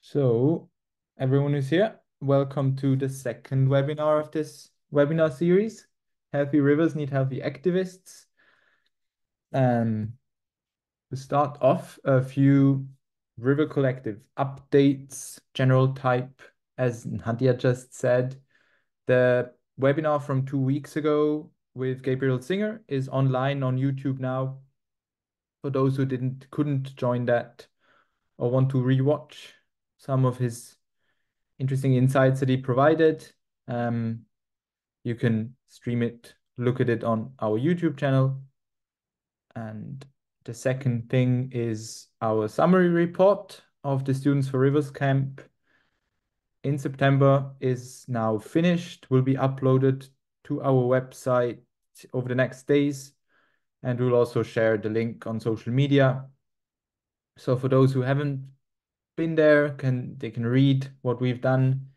So, everyone who's here, welcome to the second webinar of this webinar series. Healthy rivers need healthy activists. To start off, a few river collective updates, general type, as Nadia just said. The webinar from 2 weeks ago with Gabriel Singer is online on YouTube now. For those who couldn't join that or want to rewatch some of his interesting insights that he provided. You can stream it, look at it on our YouTube channel. And the second thing is our summary report of the Students for Rivers camp in September is now finished, will be uploaded to our website over the next days. And we'll also share the link on social media. So for those who haven't been there, they can read what we've done,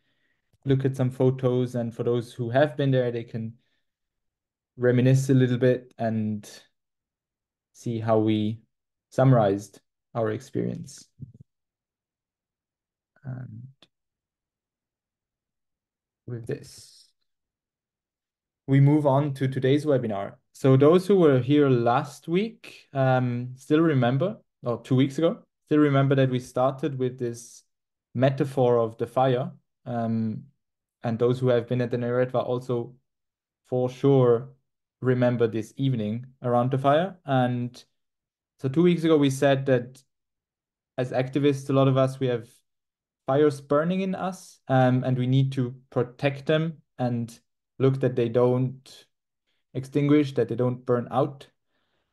look at some photos, and for those who have been there, they can reminisce a little bit and see how we summarized our experience. And with this, we move on to today's webinar. So those who were here last week still remember, or 2 weeks ago, still remember that we started with this metaphor of the fire. And those who have been at the Neretva also for sure remember this evening around the fire. And so 2 weeks ago, we said that as activists, a lot of us, we have fires burning in us, and we need to protect them and look that they don't extinguish, that they don't burn out.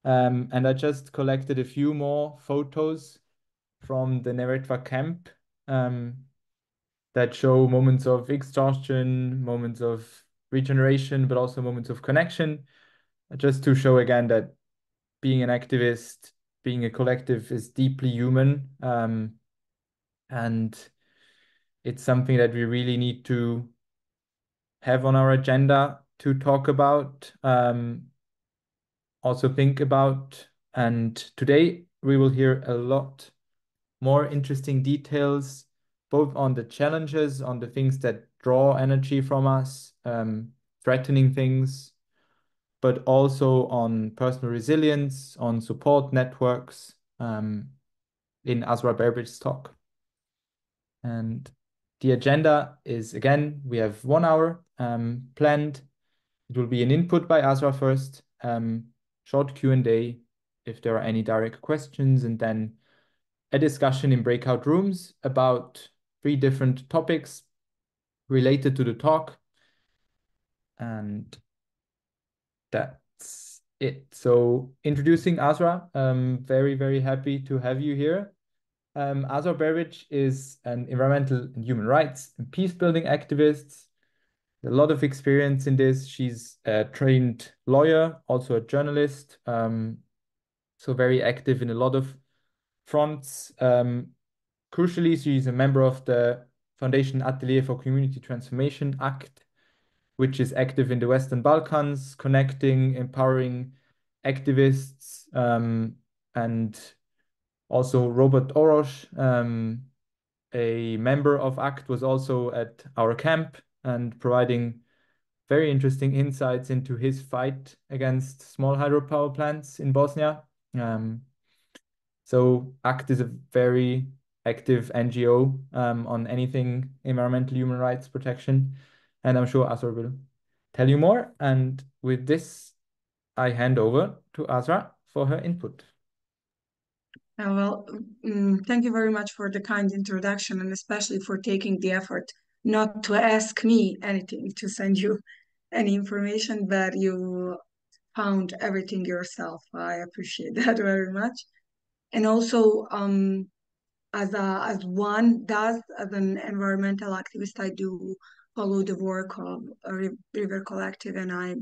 And I just collected a few more photos from the Neretva camp that show moments of exhaustion, moments of regeneration, but also moments of connection, just to show again that being an activist, being a collective is deeply human. And it's something that we really need to have on our agenda to talk about, also think about. And today we will hear a lot more interesting details, both on the challenges, on the things that draw energy from us, threatening things, but also on personal resilience, on support networks, in Azra Berbic's talk. And the agenda is, again, we have 1 hour planned. It will be an input by Azra first, short Q&A if there are any direct questions, and then a discussion in breakout rooms about 3 different topics related to the talk. And that's it. So introducing Azra, very, very happy to have you here. Azra Berbic is an environmental and human rights and peace-building activist. A lot of experience in this. She's a trained lawyer, also a journalist, so very active in a lot of fronts. Crucially, she's a member of the Foundation Atelier for Community Transformation ACT, which is active in the Western Balkans, connecting, empowering activists, and also Robert Orosz, a member of ACT, was also at our camp and providing very interesting insights into his fight against small hydropower plants in Bosnia. So ACT is a very active NGO on anything environmental human rights protection. And I'm sure Azra will tell you more. And with this, I hand over to Azra for her input. Thank you very much for the kind introduction, and especially for taking the effort not to ask me anything to send you any information, but you found everything yourself. I appreciate that very much. And also, as one does, as an environmental activist, I do follow the work of a River Collective, and I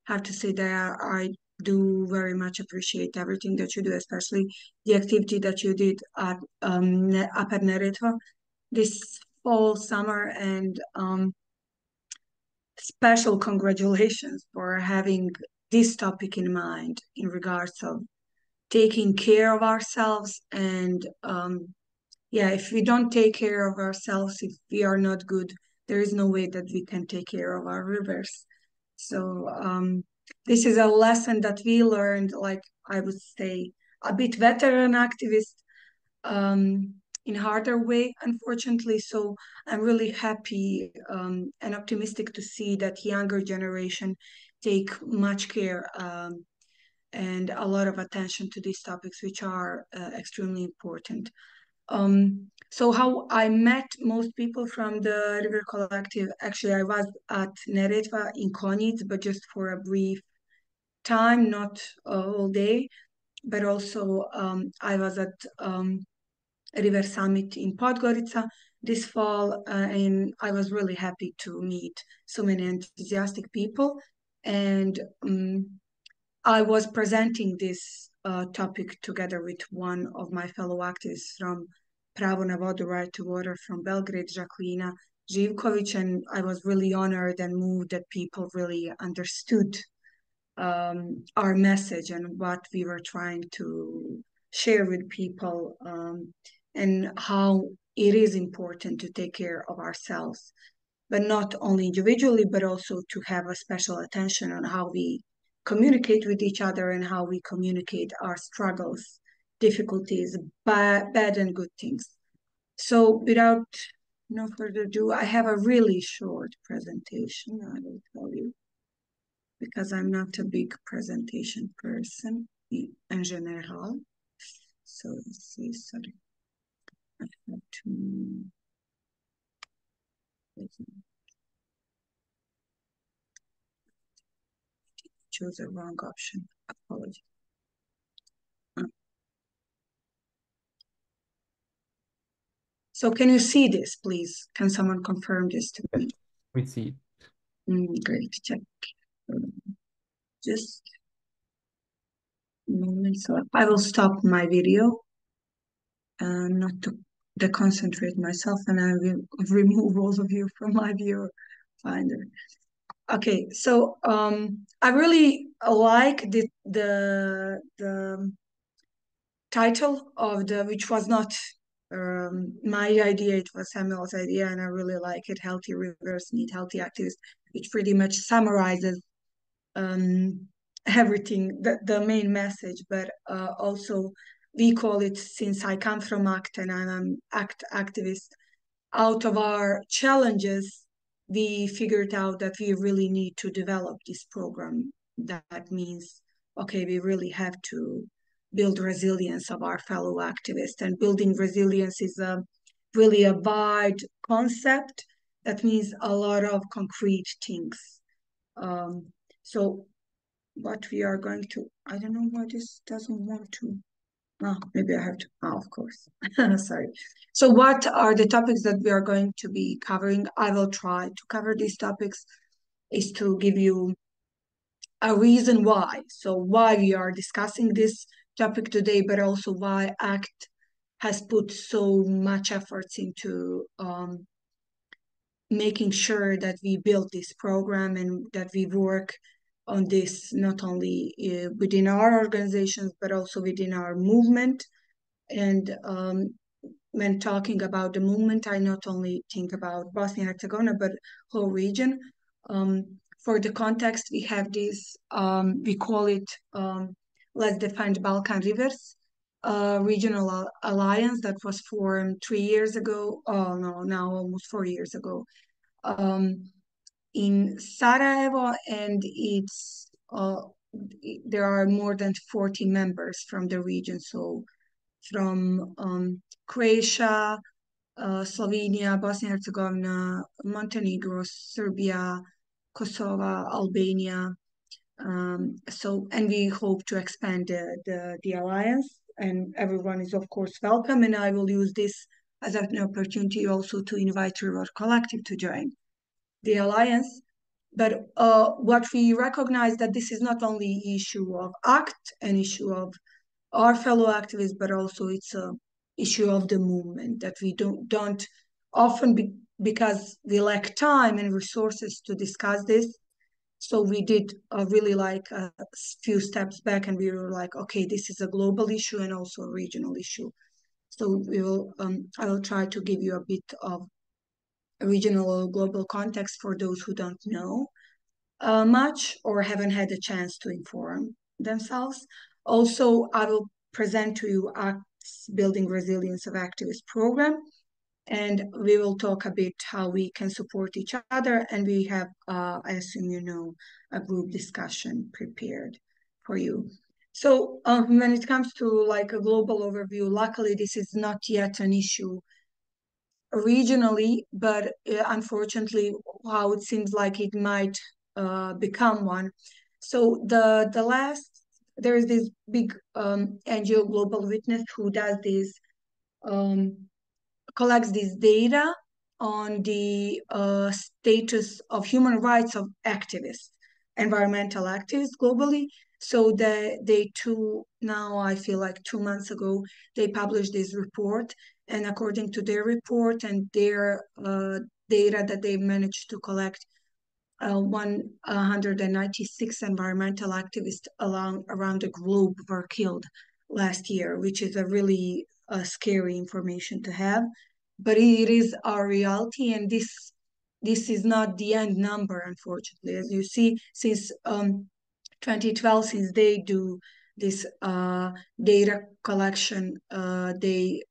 have to say that I do very much appreciate everything that you do, especially the activity that you did at up at Neretva this fall, summer, and special congratulations for having this topic in mind in regards of taking care of ourselves and yeah, if we don't take care of ourselves, if we are not good, there is no way that we can take care of our rivers. So this is a lesson that we learned, like I would say, a bit veteran activist in harder way, unfortunately. So I'm really happy and optimistic to see that younger generation take much care and a lot of attention to these topics, which are extremely important. So how I met most people from the River Collective, actually I was at Neretva in Konjic, but just for a brief time, not all day, but also I was at River Summit in Podgorica this fall, and I was really happy to meet so many enthusiastic people. And I was presenting this topic together with one of my fellow activists from Pravo na vodu, Right to Water from Belgrade, Jacqueline Živković, and I was really honored and moved that people really understood our message and what we were trying to share with people, and how it is important to take care of ourselves, but not only individually, but also to have a special attention on how we communicate with each other and how we communicate our struggles, difficulties, bad and good things. So without no further ado, I have a really short presentation, I will tell you, because I'm not a big presentation person in general. So let's see, sorry. I have to choose the wrong option. Apologies. So can you see this, please? Can someone confirm this to me? We see. Great, check. Just a moment. So I will stop my video, not to deconcentrate myself, and I will remove all of you from my viewer finder. Okay, so I really like the title of which was not my idea, it was Samuel's idea, and I really like it. Healthy Rivers Need Healthy Activists, which pretty much summarizes everything, the main message, but also we call it, since I come from ACT and I'm an ACT activist, out of our challenges, we figured out that we really need to develop this program. That means, okay, we really have to build resilience of our fellow activists, and building resilience is really a wide concept. That means a lot of concrete things. So what we are going to, I don't know why this doesn't want to. Oh, maybe I have to. Oh, of course. Sorry. So what are the topics that we are going to be covering? I will try to cover these topics, is to give you a reason why. So why we are discussing this topic today, but also why ACT has put so much efforts into making sure that we build this program and that we work on this not only within our organizations, but also within our movement. And when talking about the movement, I not only think about Bosnia and Herzegovina, but whole region. For the context, we have this, we call it Let's Defend Balkan Rivers regional alliance that was formed 3 years ago. Oh no, now almost 4 years ago, in Sarajevo, and it's there are more than 40 members from the region. So from Croatia, Slovenia, Bosnia and Herzegovina, Montenegro, Serbia, Kosovo, Albania. So, and we hope to expand the alliance, and everyone is of course welcome. And I will use this as an opportunity also to invite River Collective to join the alliance. But what we recognize that this is not only issue of ACT, an issue of our fellow activists, but also it's a issue of the movement that we don't often because we lack time and resources to discuss this. So we did really like a few steps back, and we were like, okay, this is a global issue and also a regional issue. So I will try to give you a bit of regional or global context for those who don't know much or haven't had a chance to inform themselves. Also, I will present to you ACT's Building Resilience of Activists program, and we will talk a bit how we can support each other. And we have, I assume you know, a group discussion prepared for you. So when it comes to like a global overview, luckily this is not yet an issue regionally, but unfortunately, how it seems like it might become one. So there is this big NGO Global Witness who does this, collects this data on the status of human rights of activists, environmental activists globally. So they too, now I feel like 2 months ago, they published this report. And according to their report and their data that they managed to collect, 196 environmental activists around the globe were killed last year, which is a really scary information to have. But it is our reality, and this is not the end number, unfortunately. As you see, since 2012, since they do this data collection, they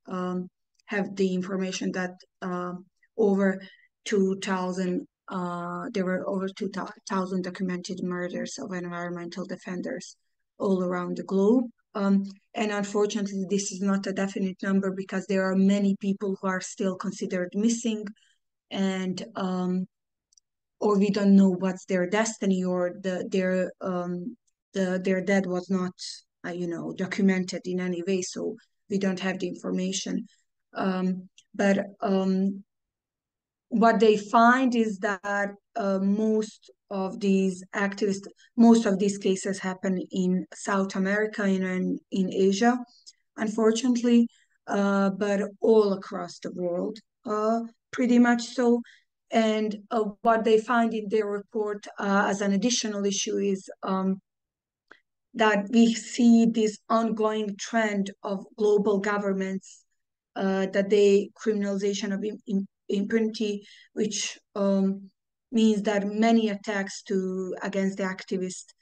have the information that over 2,000 there were over 2,000 documented murders of environmental defenders all around the globe. And unfortunately, this is not a definite number because there are many people who are still considered missing, and or we don't know what's their destiny, or their death was not documented in any way, so we don't have the information. But what they find is that most of these cases happen in South America and in Asia, unfortunately, but all across the world, pretty much so. And what they find in their report as an additional issue is that we see this ongoing trend of global governments that they criminalization of impunity, which means that many attacks against the activists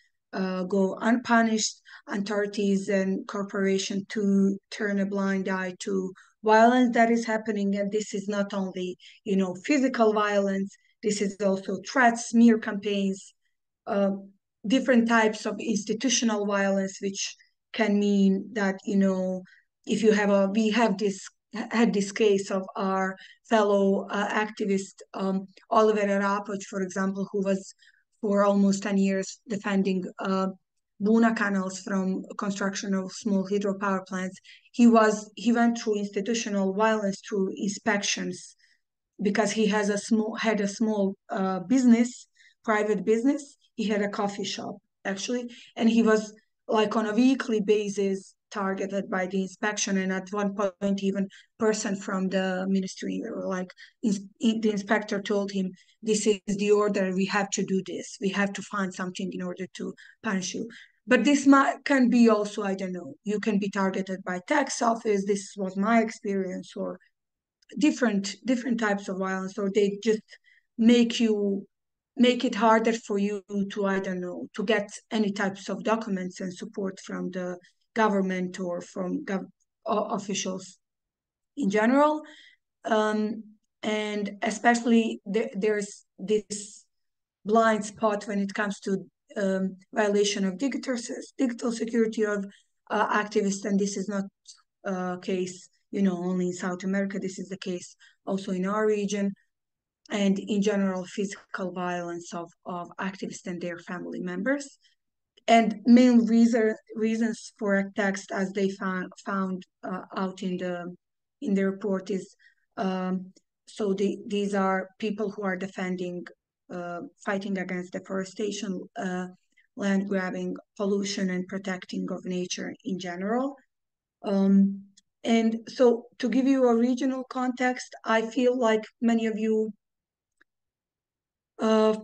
go unpunished. Authorities and corporations to turn a blind eye to violence that is happening, and this is not only physical violence. This is also threats, smear campaigns, uh, different types of institutional violence, which can mean that if you have we have had this case of our fellow activist Oliver Arapoch, for example, who was for almost 10 years defending Buna canals from construction of small hydropower plants. He went through institutional violence through inspections because he had a small business, private business. He had a coffee shop actually, and he was like on a weekly basis targeted by the inspection. And at one point, even person from the ministry, or like the inspector, told him, "This is the order. We have to do this. We have to find something in order to punish you." But this can be also, I don't know, you can be targeted by tax office. This was my experience, or different types of violence, or they just make it harder for you to, I don't know, to get any types of documents and support from the government or from officials in general. And especially there's this blind spot when it comes to violation of digital security of activists, and this is not a case only in South America. This is the case also in our region, and in general, physical violence of activists and their family members. And main reasons for attacks, as they found out in the report, is these are people who are defending, fighting against deforestation, land grabbing, pollution, and protecting of nature in general. And so to give you a regional context, I feel like many of you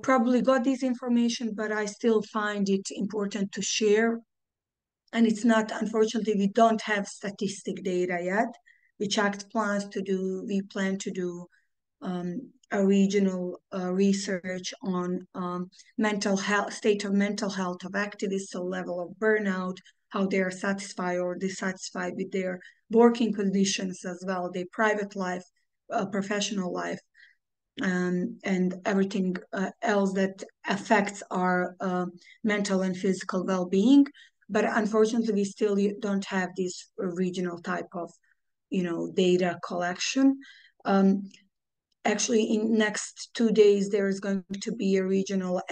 probably got this information, but I still find it important to share. And it's not, unfortunately, we don't have statistic data yet, we checked plans to do. We plan to do a regional research on mental health, state of mental health of activists, so level of burnout, how they are satisfied or dissatisfied with their working conditions as well, their private life, professional life, and everything else that affects our mental and physical well-being. But unfortunately, we still don't have this regional type of, data collection. Actually, in next 2 days, there is going to be a regional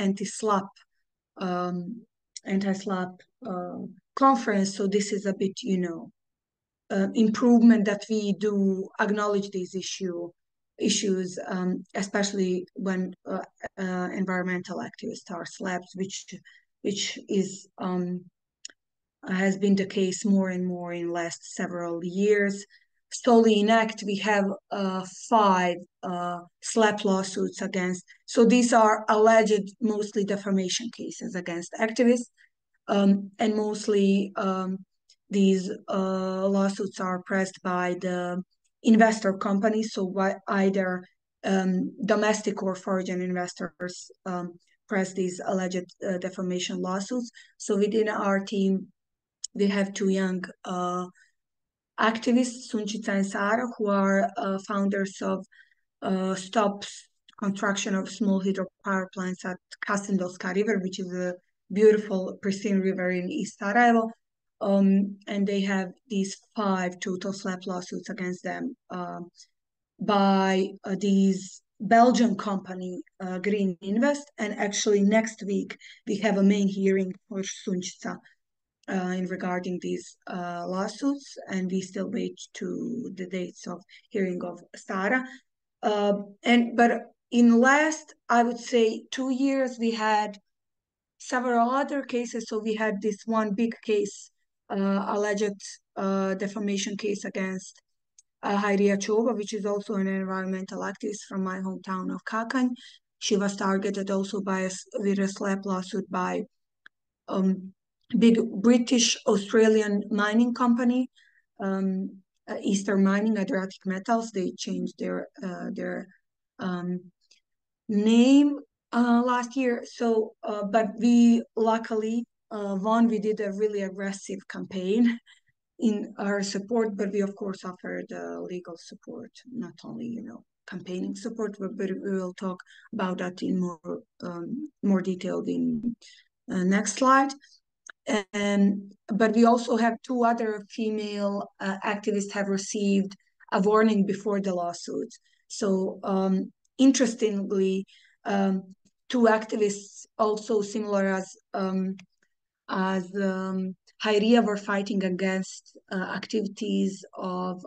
um, anti-SLAPP conference. So this is a bit, improvement that we do acknowledge these issues, especially when environmental activists are slapped, which is has been the case more and more in last several years. Solely in ACT, we have 5 SLAPP lawsuits against. So these are alleged, mostly defamation cases against activists, and mostly these lawsuits are pressed by the investor companies. So either domestic or foreign investors press these alleged defamation lawsuits. So within our team, we have 2 young activists, Sunčica and Sara, who are founders of Stop Construction of Small Hydropower Plants at Kasindolska River, which is a beautiful, pristine river in East Sarajevo. And they have these 5 total SLAPP lawsuits against them by these Belgian company, Green Invest. And actually next week, we have a main hearing for Sunčica in regarding these lawsuits, and we still wait to the dates of hearing of Sara. But in last, I would say 2 years, we had several other cases. So we had this one big case, alleged defamation case against Hayriya Choba, which is also an environmental activist from my hometown of Kakanj. She was targeted also with a SLAPP lawsuit by big British Australian mining company, Eastern Mining, Adriatic Metals. They changed their name last year. So, but we luckily won. We did a really aggressive campaign in our support, but we of course offered legal support, not only campaigning support, but we will talk about that in more detail in next slide. But we also have 2 other female activists have received a warning before the lawsuit. So interestingly, 2 activists also similar as Hayriya were fighting against activities of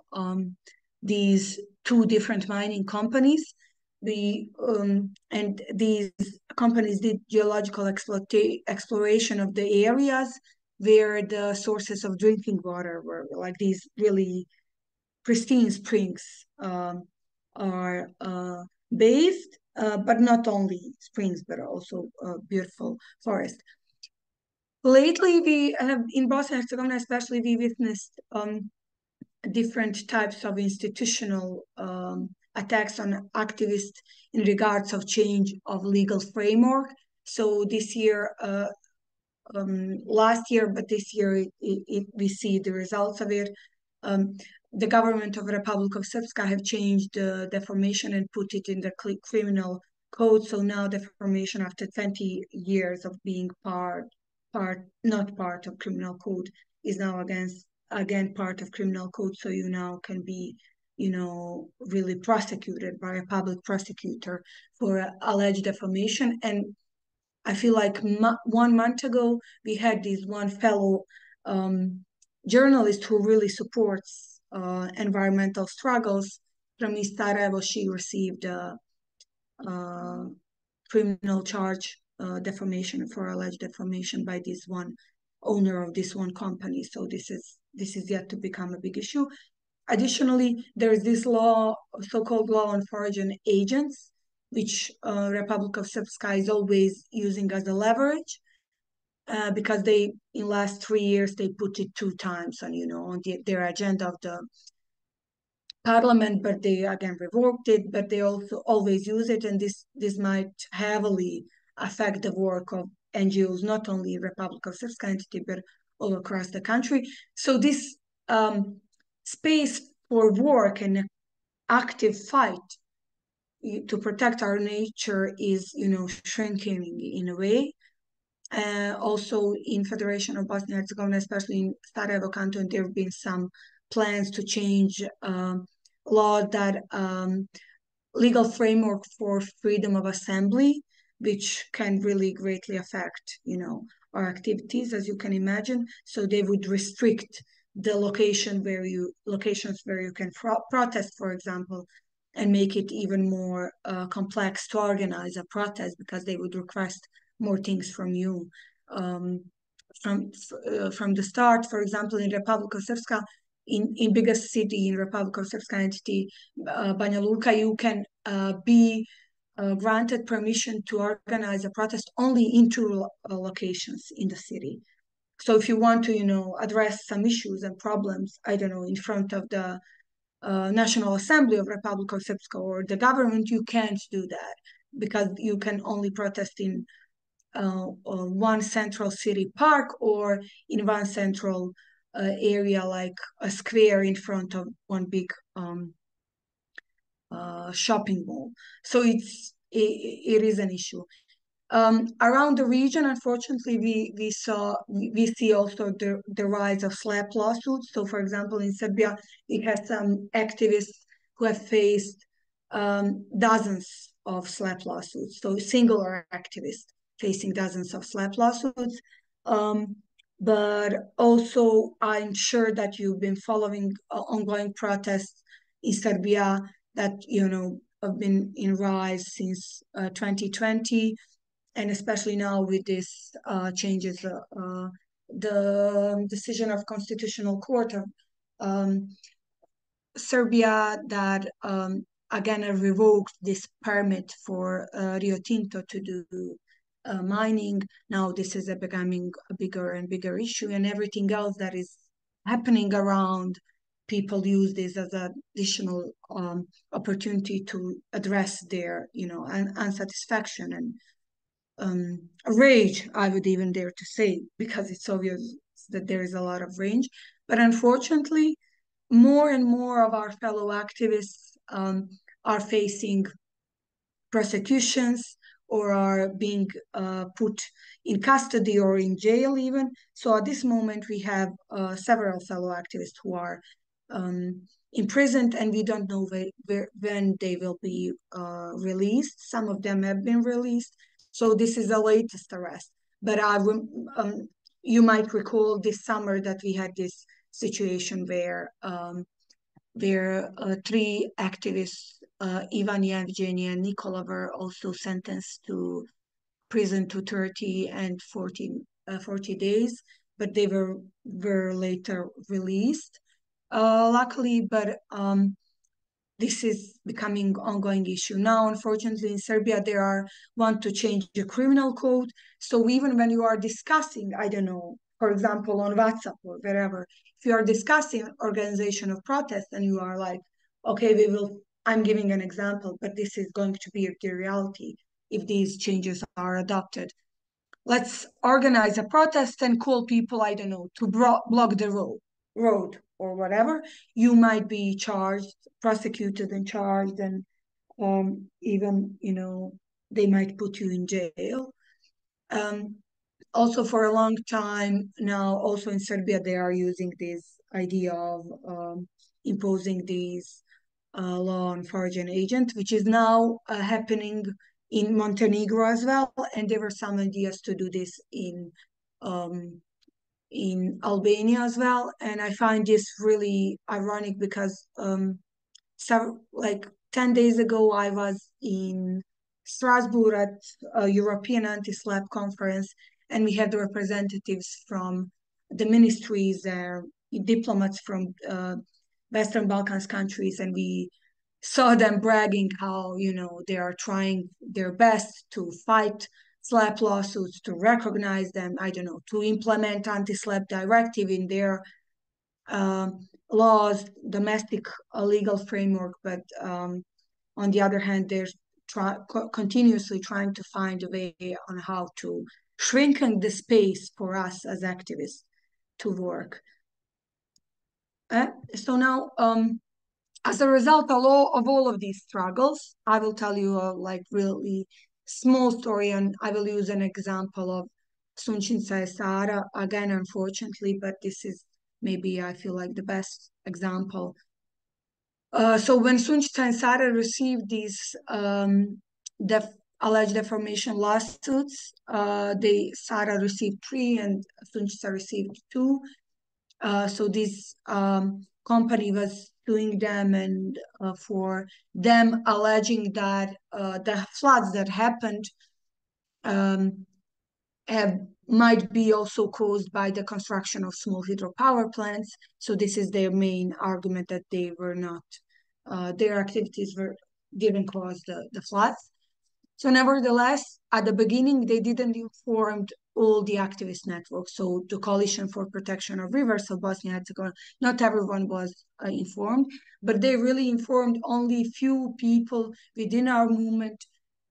these 2 different mining companies. And these companies did geological exploration of the areas where the sources of drinking water were, like these really pristine springs are based, but not only springs, but also beautiful forest. Lately, we have in Bosnia and Herzegovina, especially, we witnessed different types of institutional attacks on activists in regards of change of legal framework. So this year, last year, but this year we see the results of it. The government of the Republic of Srpska have changed the defamation and put it in the criminal code. So now defamation, after 20 years of being not part of criminal code, is now again part of criminal code. So you now can be really prosecuted by a public prosecutor for alleged defamation. And I feel like 1 month ago, we had this one fellow journalist who really supports environmental struggles from East Sarajevo. She received a criminal charge, defamation, for alleged defamation by this one owner of this one company. So this is yet to become a big issue. Additionally, there is this law, so-called law on foreign agents, which Republic of Srpska is always using as a leverage, because they, in last 3 years, they put it 2 times on, on their agenda of the parliament, but they again revoked it, but they also always use it, and this might heavily affect the work of NGOs, not only in Republic of Srpska entity, but all across the country. So this space for work and active fight to protect our nature is, shrinking in a way. Also in Federation of Bosnia and Herzegovina, especially in Sarajevo Canton, there have been some plans to change law that legal framework for freedom of assembly, which can really greatly affect, our activities, as you can imagine. So they would restrict the locations where you can protest, for example, and make it even more complex to organize a protest, because they would request more things from you. From the start, for example, in Republic of Srpska, in biggest city in Republic of Srpska entity, Banja Luka, you can be granted permission to organize a protest only in two locations in the city. So if you want to, address some issues and problems, I don't know, in front of the National Assembly of Republic of Srpska or the government, you can't do that, because you can only protest in one central city park or in one central area, like a square in front of one big shopping mall. So it is an issue. Around the region, unfortunately, we see also the rise of SLAP lawsuits. So, for example, in Serbia, we had some activists who have faced dozens of SLAP lawsuits. So, singular activists facing dozens of SLAP lawsuits. But also, I'm sure that you've been following ongoing protests in Serbia that have been in rise since 2020. And especially now with these changes, the decision of Constitutional Court of Serbia that again revoked this permit for Rio Tinto to do mining. Now this is becoming a bigger and bigger issue, and everything else that is happening around, people use this as an additional opportunity to address their unsatisfaction and rage, I would even dare to say, because it's obvious that there is a lot of range. But unfortunately, more and more of our fellow activists are facing prosecutions or are being put in custody or in jail even. So at this moment, we have several fellow activists who are imprisoned, and we don't know when they will be released. Some of them have been released. So this is the latest arrest. But you might recall this summer that we had this situation where three activists, Ivan, Yevgeny, and Nikola, were also sentenced to prison to 30 and 40 days, but they were later released, luckily. But this is becoming ongoing issue. Now, unfortunately, in Serbia, want to change the criminal code. So even when you are discussing, I don't know, for example, on WhatsApp or wherever, if you are discussing organization of protest and you are like, okay, I'm giving an example, but this is going to be the reality if these changes are adopted. Let's organize a protest and call people, I don't know, to block the road or whatever. You might be prosecuted and charged, and even, they might put you in jail. Also for a long time now, also in Serbia, they are using this idea of imposing these law on foreign agent, which is now happening in Montenegro as well. And there were some ideas to do this in Albania as well. And I find this really ironic because like 10 days ago, I was in Strasbourg at a European anti-SLAPP conference, and we had representatives from the ministries, diplomats from Western Balkans countries, and we saw them bragging how, they are trying their best to fight SLAPP lawsuits, to recognize them, I don't know, to implement anti-SLAPP directive in their laws, domestic legal framework, but on the other hand, they're continuously trying to find a way on how to shrinking the space for us as activists to work. So now, as a result of all of these struggles, I will tell you a really small story, and I will use an example of Sunčinca and Sara again, unfortunately, but this is maybe I feel like the best example. So when Sunčinca and Sara received these alleged defamation lawsuits, Sara received 3 and Sunčinca received 2. So this company was suing them, and for them alleging that the floods that happened might be also caused by the construction of small hydropower plants. So this is their main argument, that they were not, their activities didn't cause the floods. So nevertheless, at the beginning, they didn't inform all the activist networks. So the Coalition for Protection of Rivers of Bosnia and Herzegovina, not everyone was informed, but they really informed only few people within our movement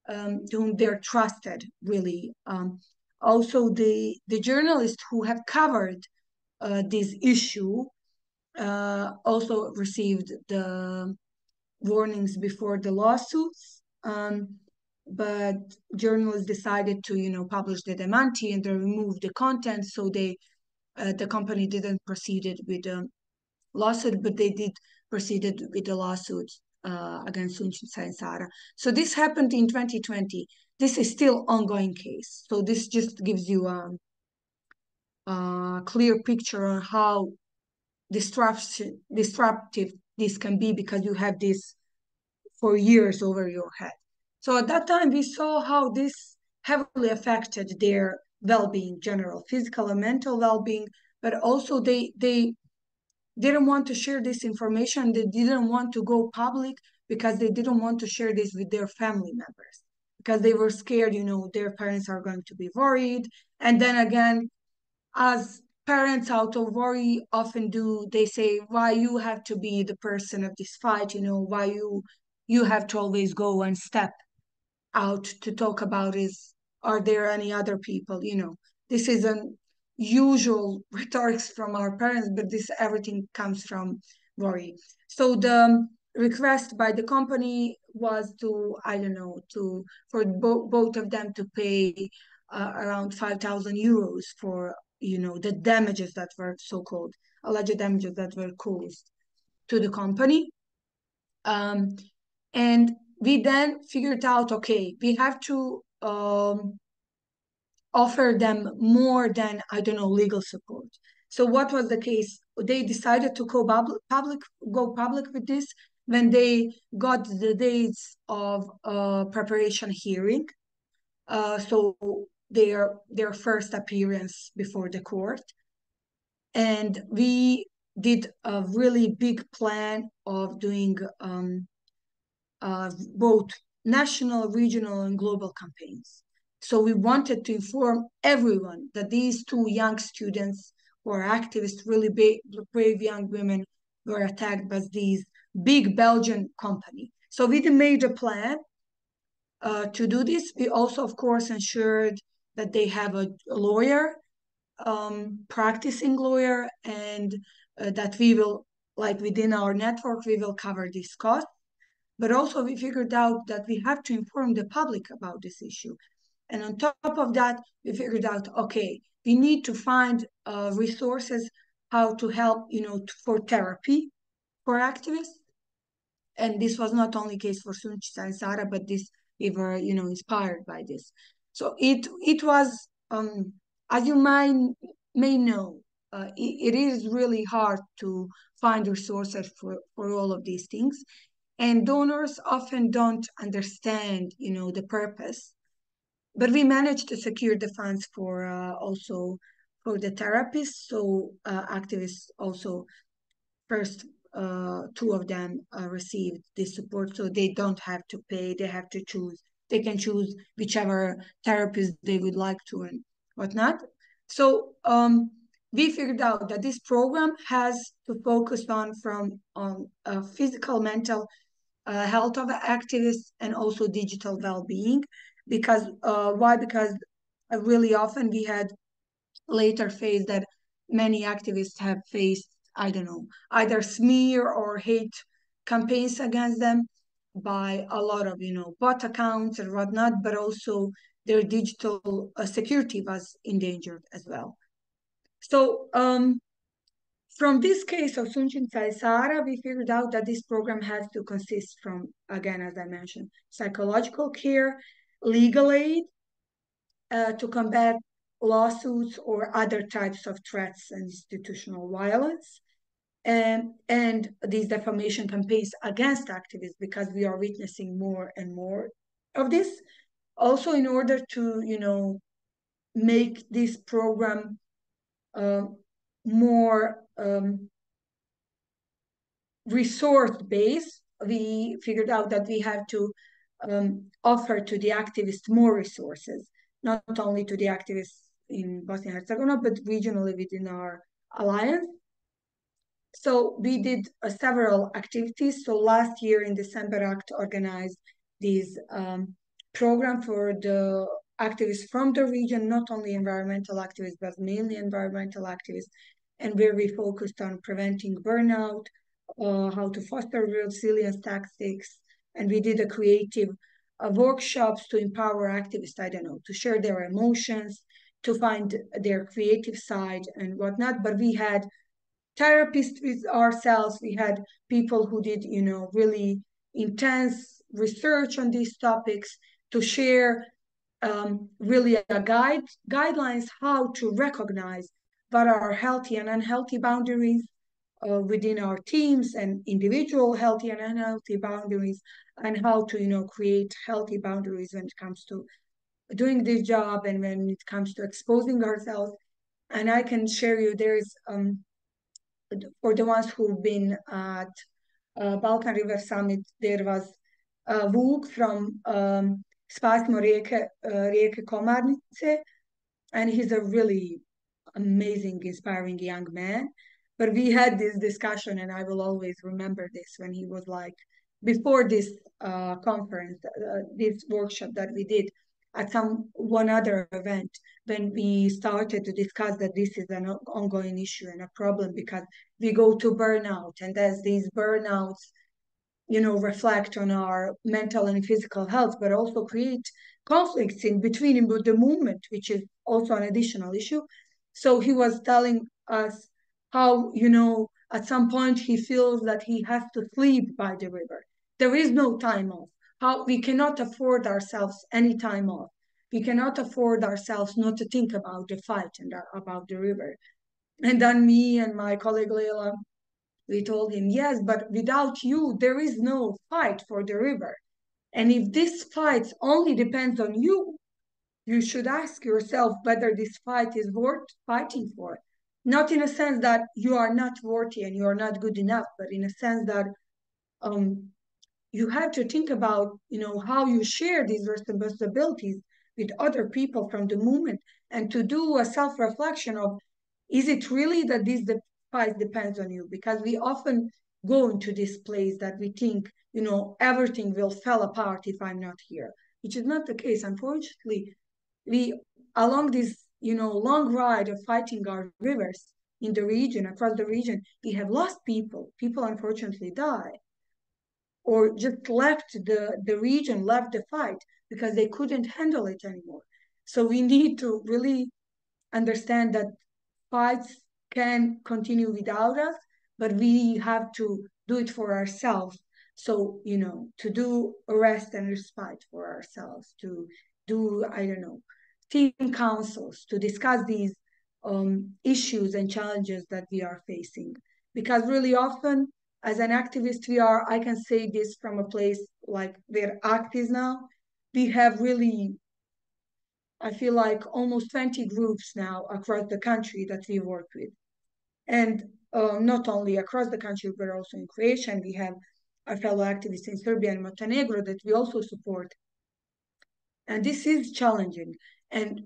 whom they're trusted, really. Also, the journalists who have covered this issue also received the warnings before the lawsuits. But journalists decided to, publish the dementi and they removed the content. So the company didn't proceed with the lawsuit, but they did proceed with the lawsuit against Sunčinca and Sara. So this happened in 2020. This is still ongoing case. So this just gives you a clear picture on how disruptive this can be, because you have this for years over your head. So at that time, we saw how this heavily affected their well-being, general physical and mental well-being, but also they didn't want to share this information. They didn't want to go public because they didn't want to share this with their family members, because they were scared, their parents are going to be worried. And then again, as parents out of worry often do, they say, why you have to be the person of this fight, why you have to always go and step out to talk about is, are there any other people? This is an usual rhetorics from our parents, but this everything comes from worry. So the request by the company was to, I don't know, for both of them to pay around 5,000 euros for the damages that were so-called alleged damages that were caused to the company. And we then figured out, okay, we have to offer them more than, I don't know, legal support. So what was the case? They decided to go public with this when they got the dates of preparation hearing. So their first appearance before the court. And we did a really big plan of doing both national, regional, and global campaigns. So we wanted to inform everyone that these 2 young students who are activists, really brave young women, were attacked by these big Belgian company. So we made a plan to do this. We also, of course, ensured that they have a lawyer, practicing lawyer, and that we will, like within our network, we will cover this cost. But also we figured out that we have to inform the public about this issue. And on top of that, we figured out, okay, we need to find resources how to help, for therapy for activists. And this was not only case for Sunčinca and Sara, but we were, inspired by this. So it was, as you may know, it is really hard to find resources for all of these things. And donors often don't understand, the purpose. But we managed to secure the funds for also for the therapists. So activists also, first 2 of them received this support. So they don't have to pay, they have to choose. They can choose whichever therapist they would like to and whatnot. So we figured out that this program has to focus on physical, mental health of activists and also digital well-being. Because why? Because really often we had later faced that many activists have faced, I don't know, either smear or hate campaigns against them by a lot of, bot accounts and whatnot, but also their digital security was endangered as well. So from this case of Sunçin Sara, we figured out that this program has to consist from, again, as I mentioned, psychological care, legal aid to combat lawsuits or other types of threats and institutional violence, and these defamation campaigns against activists, because we are witnessing more and more of this. Also, in order to, make this program more resource-based, we figured out that we have to offer to the activists more resources, not only to the activists in Bosnia and Herzegovina, but regionally within our alliance. So we did several activities. So last year in December, ACT organized this program for the activists from the region, not only environmental activists, but mainly environmental activists, and where we focused on preventing burnout, how to foster resilience tactics, and we did a creative workshops to empower activists, I don't know, to share their emotions, to find their creative side and whatnot. But we had therapists with ourselves. We had people who did, really intense research on these topics to share really guidelines how to recognize what are healthy and unhealthy boundaries within our teams, and individual healthy and unhealthy boundaries, and how to, create healthy boundaries when it comes to doing this job and when it comes to exposing ourselves. And I can share you, there's for the ones who've been at Balkan River Summit, there was Vuk from Spasimo Rijeke Komarnice, and he's a really amazing, inspiring young man. But we had this discussion, and I will always remember this, when he was like, before this conference, this workshop that we did at one other event, when we started to discuss that this is an ongoing issue and a problem, because we go to burnout, and as these burnouts, reflect on our mental and physical health, but also create conflicts in between the movement, which is also an additional issue. So he was telling us how, at some point he feels that he has to sleep by the river. There is no time off. How we cannot afford ourselves any time off. We cannot afford ourselves not to think about the fight and about the river. And then me and my colleague Leila, we told him, yes, but without you, there is no fight for the river. And if this fight only depends on you, you should ask yourself whether this fight is worth fighting for. Not in a sense that you are not worthy and you are not good enough, but in a sense that you have to think about, how you share these responsibilities with other people from the movement, and to do a self-reflection of, is it really that this fight depends on you? Because we often go into this place that we think, everything will fall apart if I'm not here, which is not the case. Unfortunately, we, along this, long ride of fighting our rivers in the region, across the region, we have lost people. People unfortunately die, or just left the region, left the fight because they couldn't handle it anymore. So we need to really understand that fights can continue without us, but we have to do it for ourselves. So, to do a rest and respite for ourselves, to do, I don't know, team councils, to discuss these issues and challenges that we are facing. Because really often, as an activist, I can say this from a place like where ACT is now, we have really, I feel like, almost 20 groups now across the country that we work with. And not only across the country, but also in Croatia. And we have our fellow activists in Serbia and Montenegro that we also support. And this is challenging. And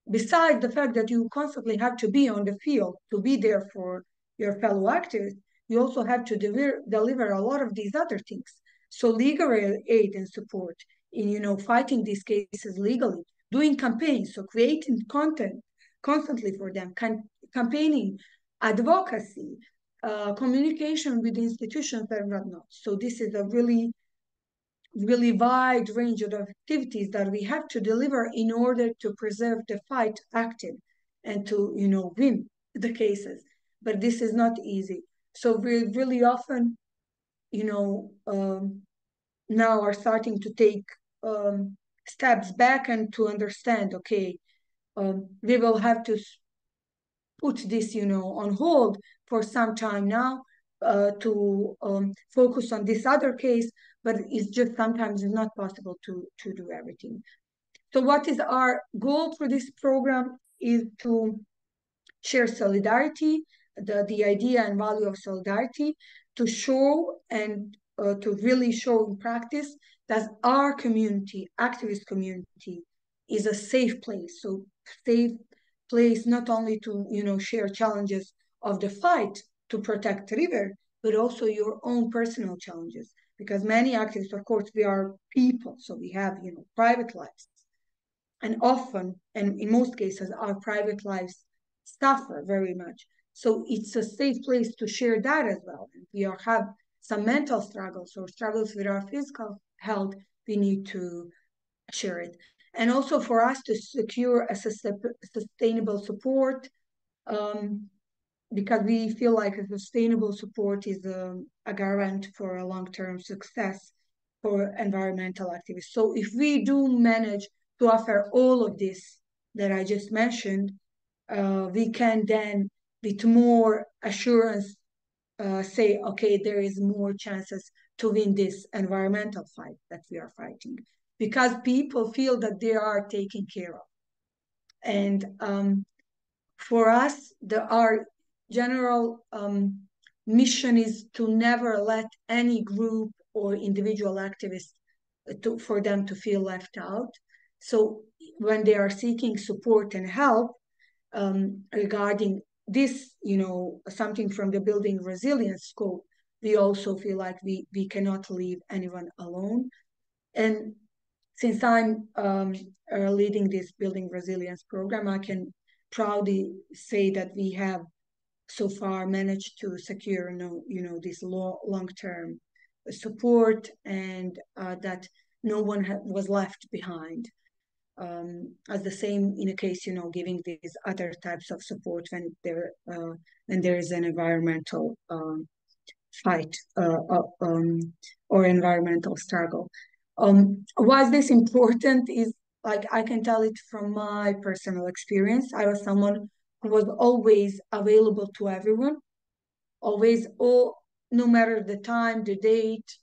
besides the fact that you constantly have to be on the field to be there for your fellow activists, you also have to deliver a lot of these other things. So legal aid and support in, fighting these cases legally, doing campaigns, so creating content constantly for them, campaigning, advocacy, communication with institutions and whatnot. So this is a really really wide range of activities that we have to deliver in order to preserve the fight active and to win the cases. But this is not easy. So we really often now are starting to take steps back and to understand, okay, we will have to put this on hold for some time now to focus on this other case, but it's just sometimes it's not possible to do everything. So what is our goal for this program is to share solidarity, the idea and value of solidarity, to show and to really show in practice that our community, activist community, is a safe place. So safe place not only to share challenges of the fight to protect the river, but also your own personal challenges. Because many activists, of course, we are people, so we have private lives, and often, and in most cases, our private lives suffer very much. So it's a safe place to share that as well. If we have some mental struggles or struggles with our physical health, we need to share it. And also for us to secure a sustainable support, because we feel like a sustainable support is a garant for a long-term success for environmental activists. So if we do manage to offer all of this that I just mentioned, we can then with more assurance say, okay, there is more chances to win this environmental fight that we are fighting, because people feel that they are taken care of. And for us, our general mission is to never let any group or individual activist for them to feel left out. So when they are seeking support and help regarding this, something from the building resilience scope, we also feel like we cannot leave anyone alone. And since I'm leading this building resilience program, I can proudly say that we have so far managed to secure this long-term support, and that no one was left behind. As the same in a case, giving these other types of support when there is an environmental fight or environmental struggle. Why is this important is, like, I can tell it from my personal experience. I was someone who was always available to everyone, always, no matter the time, the date,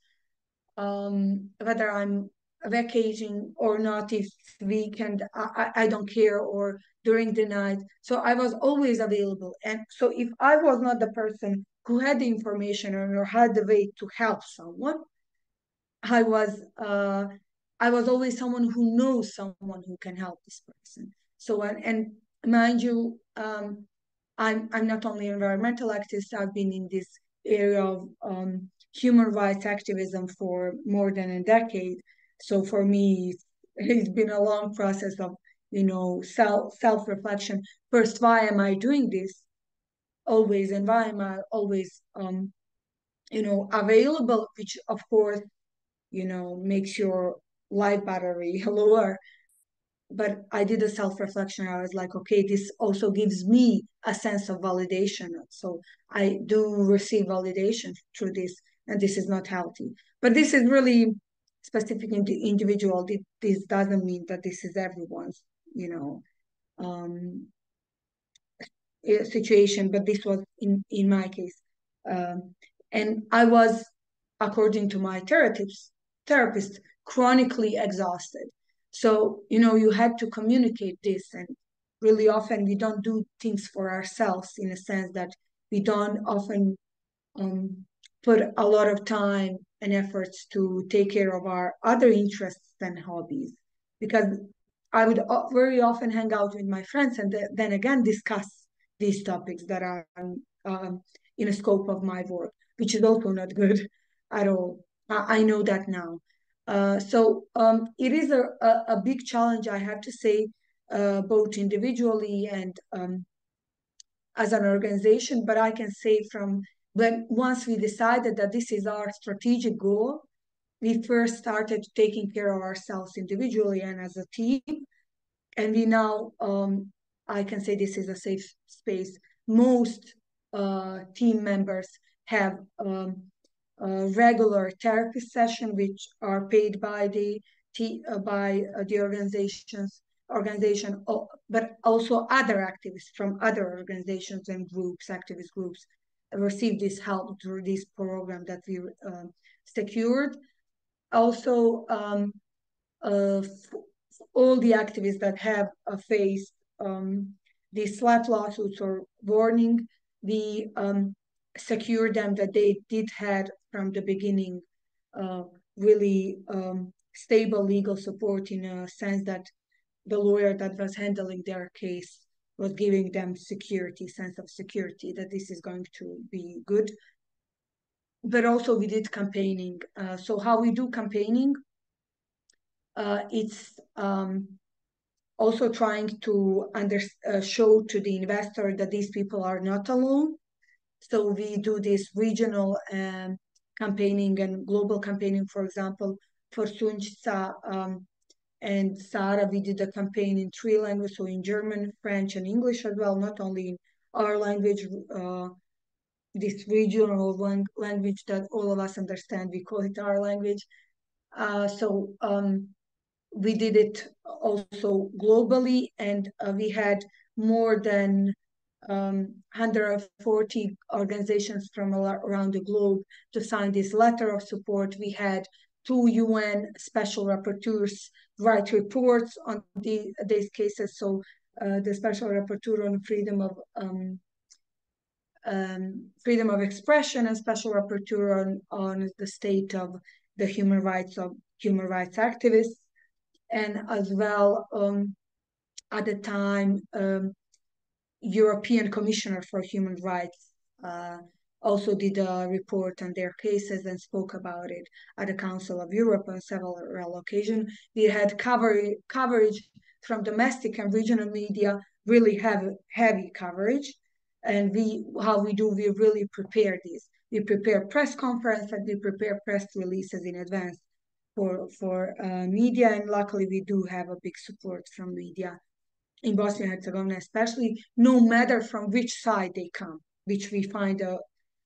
whether I'm vacationing or not, if weekend, I don't care, or during the night. So I was always available. And so if I was not the person who had the information or had the way to help someone, I was always someone who knows someone who can help this person. So and mind you, I'm not only an environmental activist. I've been in this area of human rights activism for more than a decade. So for me, it's been a long process of self-reflection. First, why am I doing this? Always, and why am I always available? Which of course makes your life battery lower. But I did a self-reflection. I was like, okay, this also gives me a sense of validation. So I do receive validation through this, and this is not healthy. But this is really specific individual. This doesn't mean that this is everyone's, um, situation, but this was in my case. And I was, according to my therapist, chronically exhausted. So, you had to communicate this, and really often we don't do things for ourselves, in a sense that we don't often put a lot of time and efforts to take care of our other interests and hobbies, because I would very often hang out with my friends and then again discuss these topics that are in the scope of my work, which is also not good at all. I know that now. So it is a big challenge, I have to say, both individually and as an organization. But I can say from when once we decided that this is our strategic goal, we first started taking care of ourselves individually and as a team. And we now, I can say this is a safe space. Most team members have regular therapy session, which are paid by the organization, but also other activists from other organizations and groups, activist groups, receive this help through this program that we secured. Also, all the activists that have faced these SLAPP lawsuits or warning, we secure them that they did had from the beginning really stable legal support, in a sense that the lawyer that was handling their case was giving them security, sense of security, that this is going to be good. But also we did campaigning. So how we do campaigning, it's also trying to show to the investor that these people are not alone. So we do this regional campaigning and global campaigning. For example, for Sunčica and Sara, we did a campaign in 3 languages, so in German, French, and English as well, not only in our language, this regional language that all of us understand. We call it our language. We did it also globally, and we had more than 140 organizations from around the globe to sign this letter of support. We had 2 UN special rapporteurs write reports on these cases. So the special rapporteur on freedom of expression and special rapporteur on the state of the human rights activists. And as well, at the time, European Commissioner for Human Rights also did a report on their cases and spoke about it at the Council of Europe on several occasions. We had coverage from domestic and regional media, really heavy coverage. And we really prepare this. We prepare press conference and we prepare press releases in advance for media, and luckily we do have a big support from media in Bosnia and Herzegovina, especially, no matter from which side they come, which we find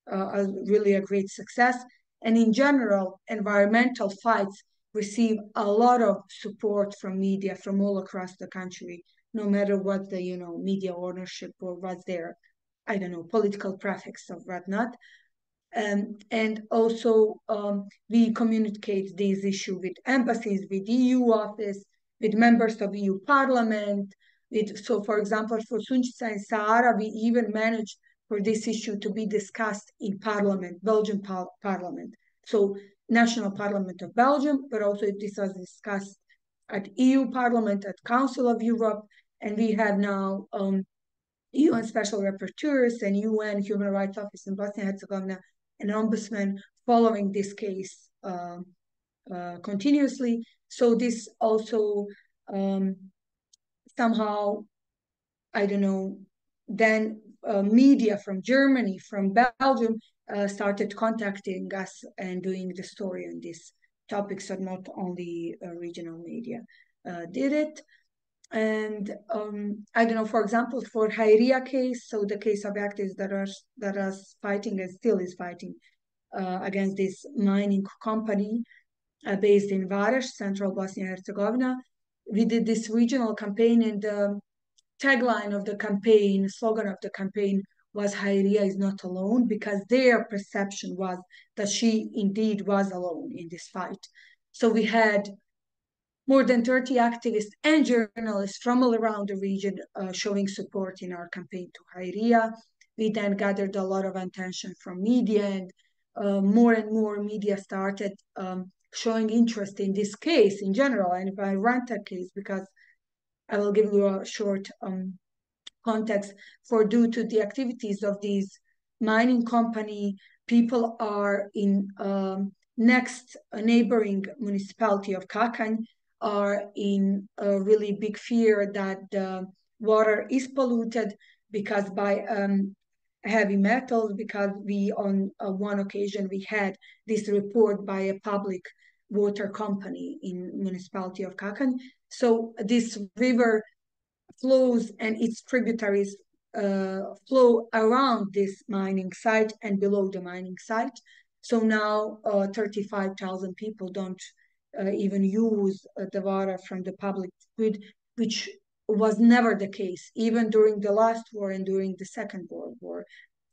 really a great success. And in general, environmental fights receive a lot of support from media from all across the country, no matter what the media ownership or what's their, I don't know, political prefix or whatnot. And also we communicate this issue with embassies, with EU office, with members of EU Parliament. So, for example, for Sunčica and Sahara, we even managed for this issue to be discussed in Parliament, Belgian Parliament. So, National Parliament of Belgium, but also this was discussed at EU Parliament, at Council of Europe, and we have now UN Special Rapporteurs and UN Human Rights Office in Bosnia and Herzegovina, an ombudsman following this case continuously. So this also somehow, I don't know, then media from Germany, from Belgium started contacting us and doing the story on this topic. So not only regional media did it. And I don't know, for example, for Hairia case, so the case of activists that are fighting and still is fighting against this mining company based in Vares, central Bosnia and Herzegovina. We did this regional campaign, and the tagline of the campaign, slogan of the campaign was Hairia is not alone, because their perception was that she indeed was alone in this fight. So we had more than 30 activists and journalists from all around the region showing support in our campaign to Hairia. We then gathered a lot of attention from media, and more and more media started showing interest in this case in general, and if I run that case, because I will give you a short context. For due to the activities of these mining company, people are in next neighboring municipality of Kakan are in a really big fear that the water is polluted because by heavy metals, because we on one occasion we had this report by a public water company in municipality of Kakan. So this river flows and its tributaries flow around this mining site and below the mining site. So now 35,000 people don't even use the water from the public grid, which was never the case, even during the last war and during the Second World War.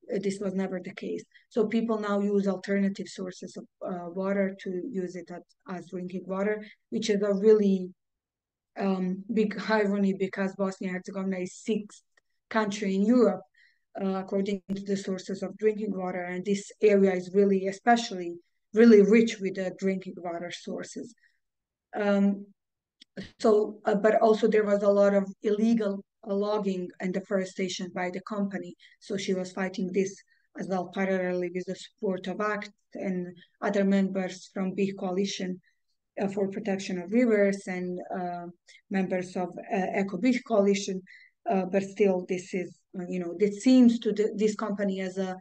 This was never the case. So people now use alternative sources of water to use it as drinking water, which is a really big irony because Bosnia and Herzegovina is sixth country in Europe, according to the sources of drinking water. And this area is really, especially, really rich with drinking water sources. But also there was a lot of illegal logging and deforestation by the company. So she was fighting this as well, parallelly with the support of ACT and other members from big coalition for protection of rivers and members of Eco Beach Coalition. But still, this is, this seems to this company as a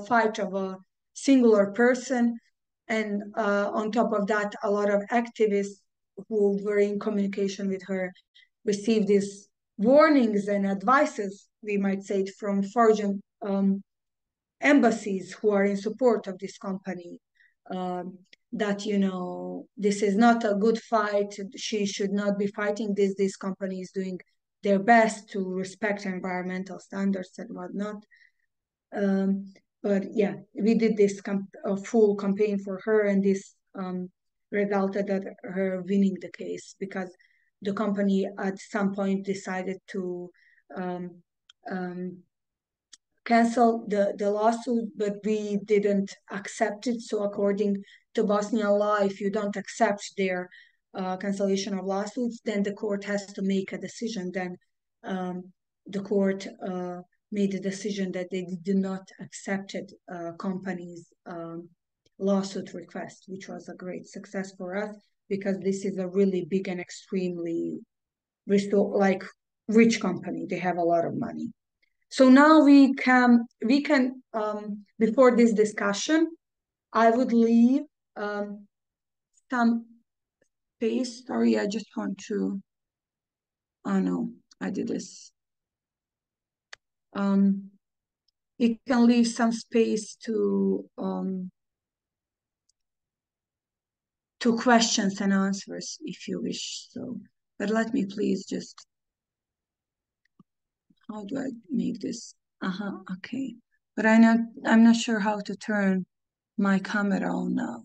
fight of a singular person. And on top of that, a lot of activists who were in communication with her received these warnings and advices, we might say, from foreign embassies who are in support of this company. That this is not a good fight. She should not be fighting this. This company is doing their best to respect environmental standards and whatnot. But yeah, we did this full campaign for her, and this resulted at her winning the case because the company at some point decided to cancel the lawsuit, but we didn't accept it. So according to Bosnian law, if you don't accept their cancellation of lawsuits, then the court has to make a decision. Then the court made a decision that they did not accept company's lawsuit request, which was a great success for us because this is a really big and extremely rich company. They have a lot of money. So now we can before this discussion, I would leave some space. Sorry, I just want to. Oh no, I did this. You can leave some space to questions and answers if you wish. So, but let me please just. How do I make this? Okay. But I'm not sure how to turn my camera on now.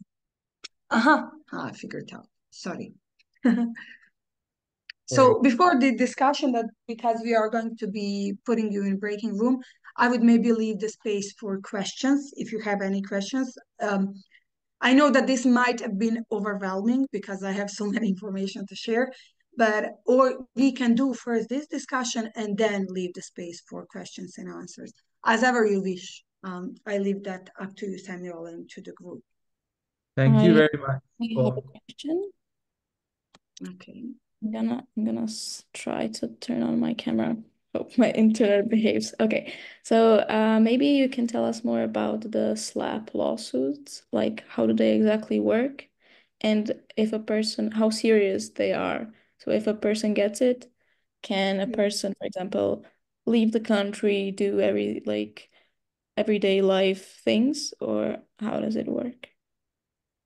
I figured it out. Sorry. So before the discussion, that because we are going to be putting you in breaking room, I would maybe leave the space for questions if you have any questions. I know that this might have been overwhelming because I have so many information to share, or we can do first this discussion and then leave the space for questions and answers, as ever you wish. I leave that up to you, Samuel, and to the group. Thank you very much. I have a question. Okay. I'm gonna try to turn on my camera. Hope my internet behaves. Okay, so maybe you can tell us more about the SLAP lawsuits. Like, how do they exactly work, and how serious they are. So if a person gets it, can a person, for example, leave the country, do everyday life things, or how does it work?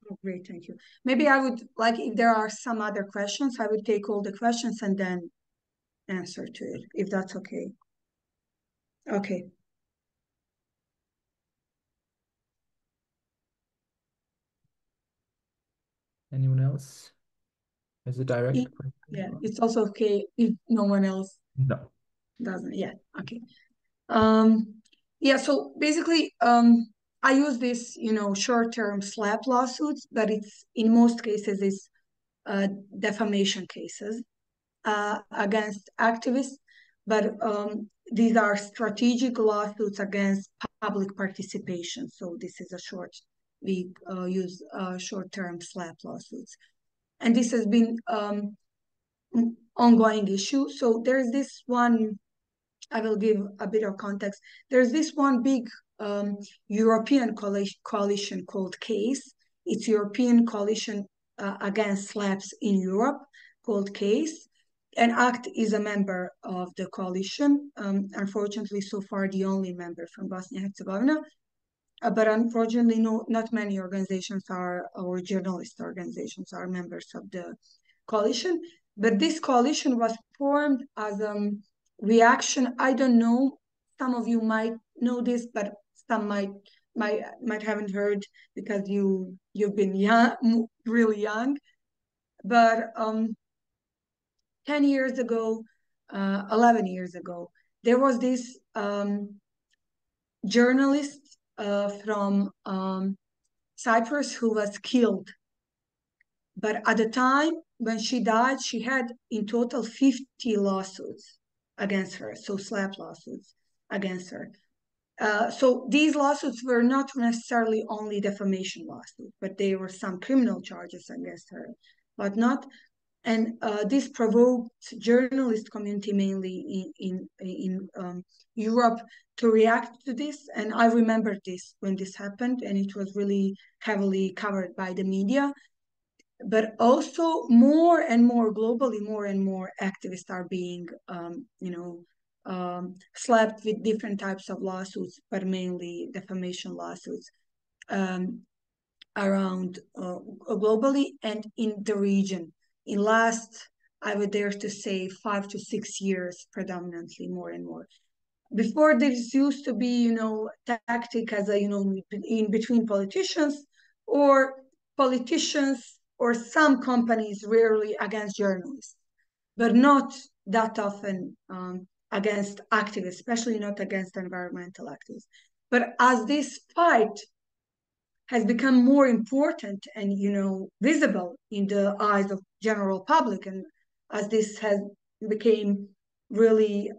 Oh, great, thank you. Maybe I would if there are some other questions, I would take all the questions and then answer to it, if that's okay. Okay. Anyone else has a direct question? Yeah, it's also okay if no one else doesn't. Yeah, okay. Yeah, so basically, I use this, short-term SLAP lawsuits, but it's in most cases is defamation cases. against activists, but these are strategic lawsuits against public participation. So this is a short, we use short-term SLAPP lawsuits. And this has been ongoing issue. So there's this one, I will give a bit of context. There's this one big European coalition called CASE. It's European Coalition Against SLAPPs in Europe, called CASE. And ACT is a member of the coalition. Unfortunately, so far, the only member from Bosnia and Herzegovina. But unfortunately, not many organizations are, or journalist organizations are members of the coalition. But this coalition was formed as a reaction. I don't know, some of you might know this, but some might haven't heard because you've been young, really young. But 10 years ago, 11 years ago, there was this journalist from Cyprus who was killed. But at the time when she died, she had in total 50 lawsuits against her, so SLAPP lawsuits against her. So these lawsuits were not necessarily only defamation lawsuits, but there were some criminal charges against her, but not. And this provoked journalist community mainly in Europe to react to this. And I remember this when this happened, and it was really heavily covered by the media. But also more and more globally, more and more activists are being, slapped with different types of lawsuits, but mainly defamation lawsuits around globally and in the region. In last, I would dare to say, 5 to 6 years, predominantly, more and more. Before, this used to be, tactic as a, in between politicians or some companies, rarely against journalists, but not that often against activists, especially not against environmental activists. But as this fight has become more important and visible in the eyes of general public, and as this has became really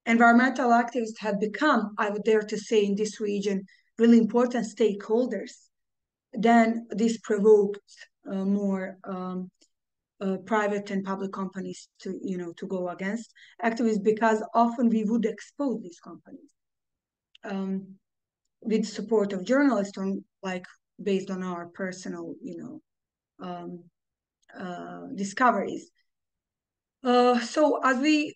environmental activists have become, I would dare to say, in this region, really important stakeholders, then this provoked more private and public companies to go against activists, because often we would expose these companies with support of journalists, based on our personal discoveries. So as we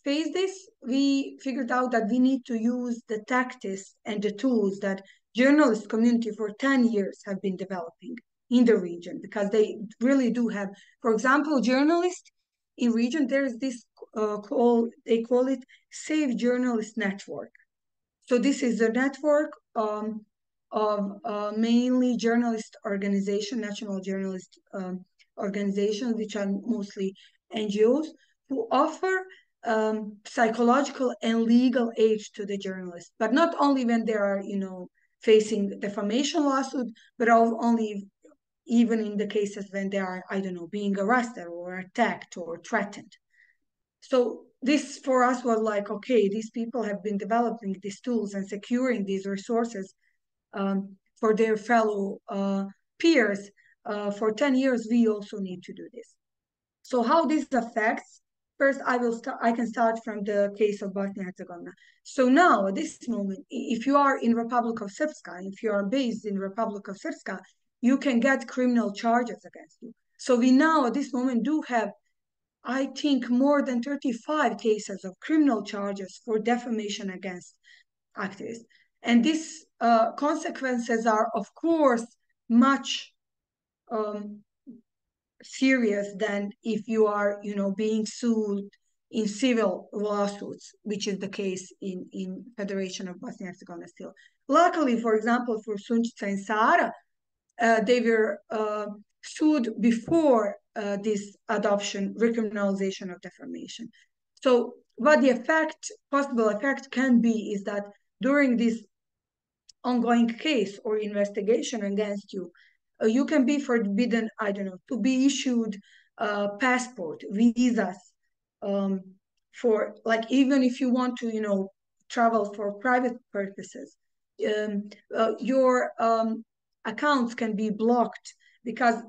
face this, we figured out that we need to use the tactics and the tools that journalist community for 10 years have been developing in the region, because they really do have, for example, journalists in region, there is this they call it Save Journalist Network. So this is a network of mainly journalist organization, national journalist organizations, which are mostly NGOs, who offer psychological and legal aid to the journalists, but not only when they are, facing defamation lawsuit, but only even in the cases when they are, I don't know, being arrested or attacked or threatened. So this for us was like, okay, these people have been developing these tools and securing these resources for their fellow peers for 10 years. We also need to do this. So how this affects, first I can start from the case of Bosnia and Herzegovina. So now at this moment, if you are in Republic of Srpska, if you are based in Republic of Srpska, you can get criminal charges against you. So we now at this moment do have, I think, more than 35 cases of criminal charges for defamation against activists. And these consequences are, of course, much serious than if you are, being sued in civil lawsuits, which is the case in Federation of Bosnia and Herzegovina still. Luckily, for example, for Sunčica and Sara, they were sued before this adoption, recriminalization of defamation. So what the possible effect can be is that during this ongoing case or investigation against you, you can be forbidden, I don't know, to be issued passport, visas, for like even if you want to, you know, travel for private purposes, your accounts can be blocked because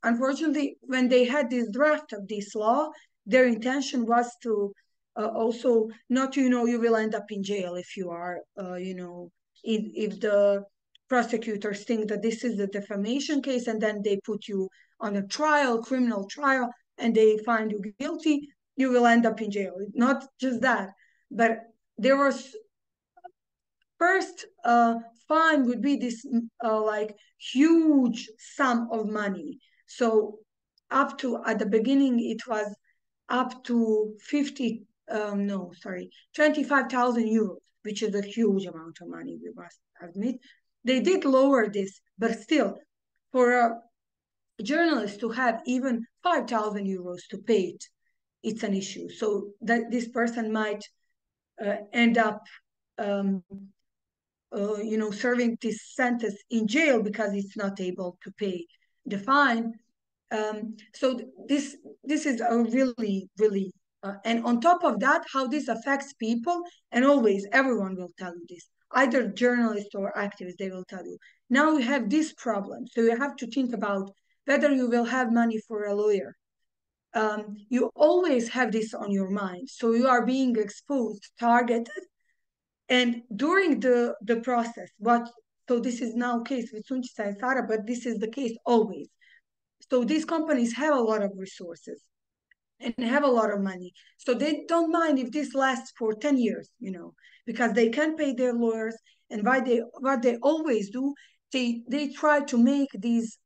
unfortunately, when they had this draft of this law, their intention was to also not, you know, you will end up in jail if you are, you know, if the prosecutors think that this is a defamation case and then they put you on a trial, criminal trial, and they find you guilty, you will end up in jail. Not just that, but there was first fine would be this like huge sum of money. So up to at the beginning it was up to 25,000 euros, which is a huge amount of money, we must admit. They did lower this, but still, for a journalist to have even 5,000 euros to pay it, it's an issue. So that this person might end up you know, serving this sentence in jail because it's not able to pay the fine. So this is a really and on top of that, how this affects people, and always everyone will tell you this, either journalists or activists, they will tell you, now we have this problem, so you have to think about whether you will have money for a lawyer. You always have this on your mind, so you are being exposed, targeted, and during the process, so this is now case with Sunčica and Sara, but this is the case always. So these companies have a lot of resources and have a lot of money. So they don't mind if this lasts for 10 years, you know, because they can pay their lawyers. And what they always do, they try to make these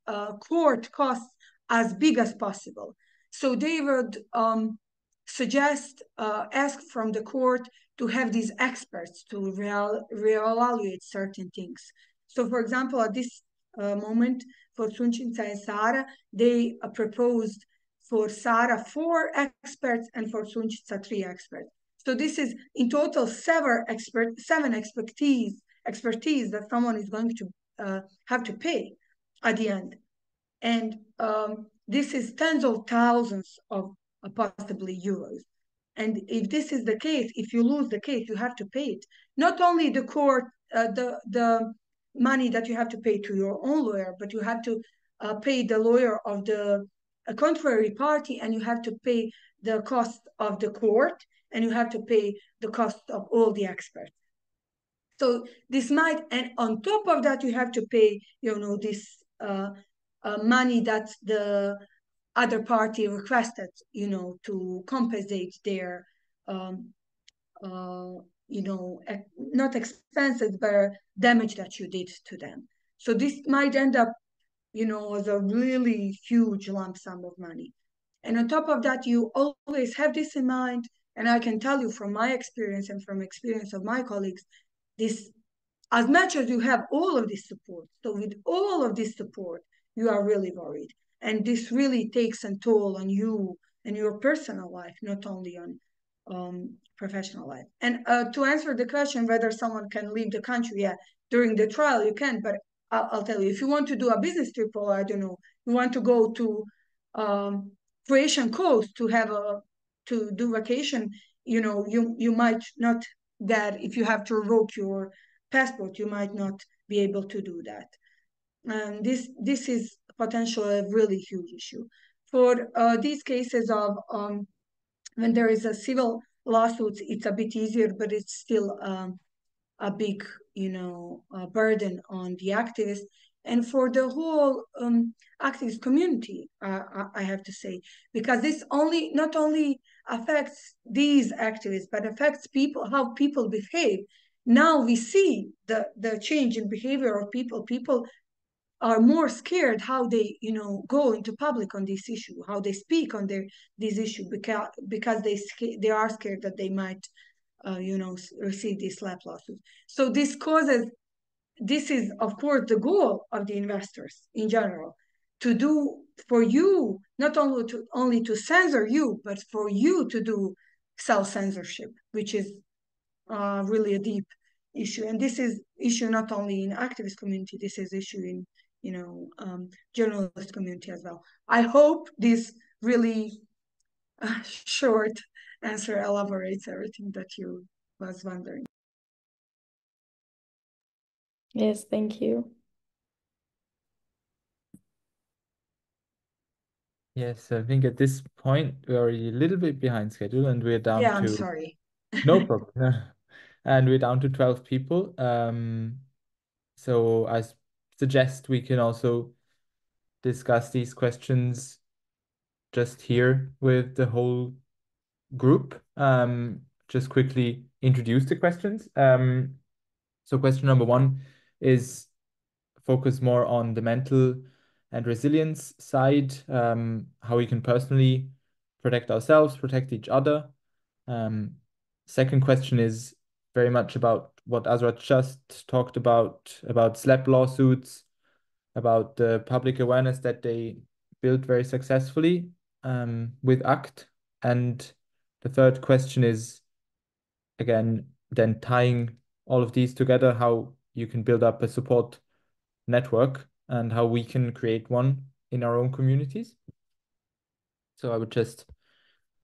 court costs as big as possible. So they would suggest, ask from the court to have these experts to reevaluate certain things. So for example, at this moment, for Sunčica and Sara, they proposed for Sara 4 experts and for Sunčica 3 experts. So this is in total 7 expertise that someone is going to have to pay at the end. And this is tens of thousands of possibly euros. And if this is the case, if you lose the case, you have to pay it. Not only the court, the money that you have to pay to your own lawyer, but you have to pay the lawyer of the contrary party, and you have to pay the cost of the court, and you have to pay the cost of all the experts. So this might, and on top of that, you have to pay, you know, this money that the other party requested, you know, to compensate their, you know, not expenses, but damage that you did to them. So this might end up, you know, as a really huge lump sum of money. And on top of that, you always have this in mind. And I can tell you from my experience and from experience of my colleagues, this, as much as you have all of this support, so with all of this support, you are really worried. And this really takes a toll on you and your personal life, not only on professional life. And to answer the question whether someone can leave the country, yeah, during the trial you can, but I'll tell you, if you want to do a business trip, or I don't know, you want to go to Croatian coast to do vacation, you know, you might not, that if you have to revoke your passport, you might not be able to do that. And this is potentially a really huge issue. For these cases of when there is a civil lawsuit, it's a bit easier, but it's still a big, you know, burden on the activists. And for the whole activist community, I have to say, because this not only affects these activists, but affects people, how people behave. Now we see the change in behavior of people. People are more scared how they, you know, go into public on this issue, how they speak on this issue, because they are scared that they might you know, receive these slap lawsuits. So this is of course the goal of the investors in general, to do for you, not only to censor you, but for you to do self-censorship, which is really a deep issue. And this is issue not only in activist community, this is issue in, you know, journalist community as well. I hope this really short answer elaborates everything that you was wondering. Yes, thank you. Yes, I think at this point we're a little bit behind schedule and we're down Yeah, I'm to sorry. no problem. And we're down to 12 people. So I suggest we can also discuss these questions just here with the whole group. Just quickly introduce the questions. So question number one is focus more on the mental and resilience side, how we can personally protect ourselves, protect each other. Second question is very much about what Azra just talked about SLAP lawsuits, about the public awareness that they built very successfully with ACT. And the third question is, again, then tying all of these together, how you can build up a support network and how we can create one in our own communities. So I would just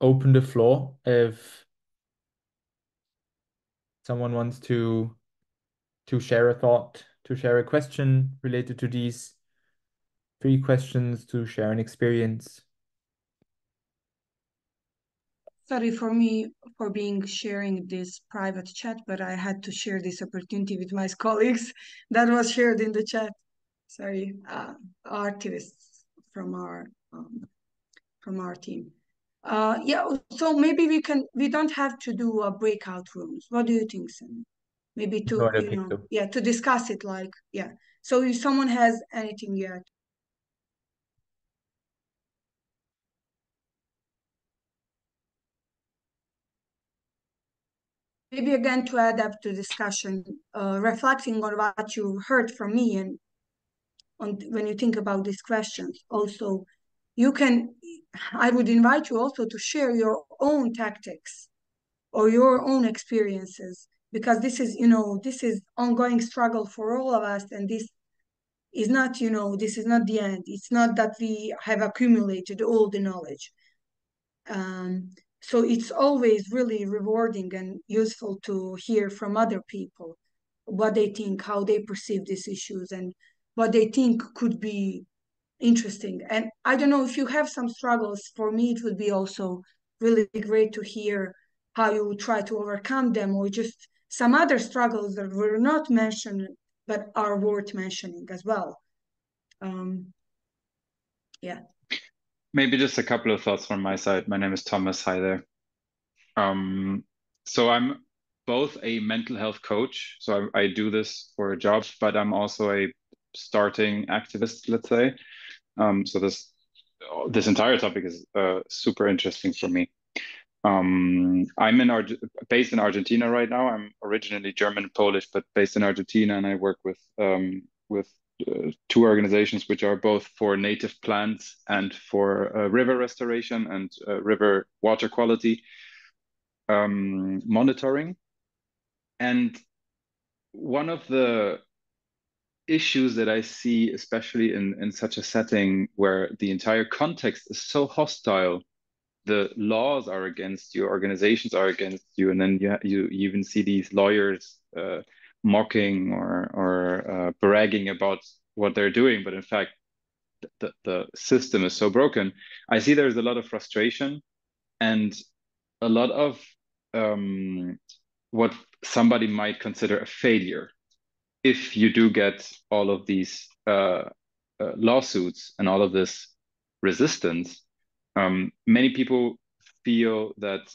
open the floor if someone wants to share a thought, to share a question related to these three questions, to share an experience. Sorry for me for being sharing this private chat, but I had to share this opportunity with my colleagues that was shared in the chat. Sorry, activists from our team. Yeah, so maybe we don't have to do a breakout rooms. What do you think, Sam? Maybe No, to, I think so. yeah, to discuss it like, yeah. So if someone has anything yet. Maybe again to add up to discussion, reflecting on what you heard from me and when you think about these questions. Also, I would invite you also to share your own tactics or your own experiences, because this is ongoing struggle for all of us, and this is not, this is not the end. It's not that we have accumulated all the knowledge. So it's always really rewarding and useful to hear from other people what they think, how they perceive these issues, and what they think could be interesting. And I don't know if you have some struggles. For me, it would be also really great to hear how you try to overcome them, or just some other struggles that were not mentioned but are worth mentioning as well. Yeah. Maybe just a couple of thoughts from my side. My name is Thomas. Hi there. So I'm both a mental health coach, so I do this for a job, but I'm also a starting activist, let's say. So this entire topic is super interesting for me. I'm based in Argentina right now. I'm originally German and Polish, but based in Argentina, and I work with two organizations which are both for native plants and for river restoration and river water quality monitoring. And one of the issues that I see, especially in such a setting where the entire context is so hostile, the laws are against you, organizations are against you, and then you even see these lawyers mocking or bragging about what they're doing, but in fact the system is so broken. I see there's a lot of frustration and a lot of what somebody might consider a failure if you do get all of these lawsuits and all of this resistance. Many people feel that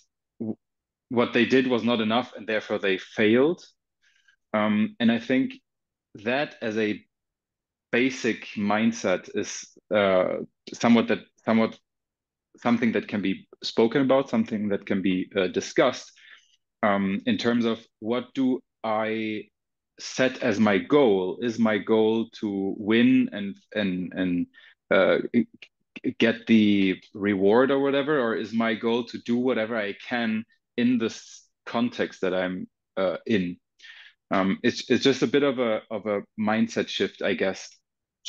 what they did was not enough and therefore they failed. And I think that as a basic mindset is somewhat something that can be spoken about, something that can be discussed in terms of what do I set as my goal? Is my goal to win and get the reward or whatever, or is my goal to do whatever I can in this context that I'm in? It's just a bit of a mindset shift, I guess,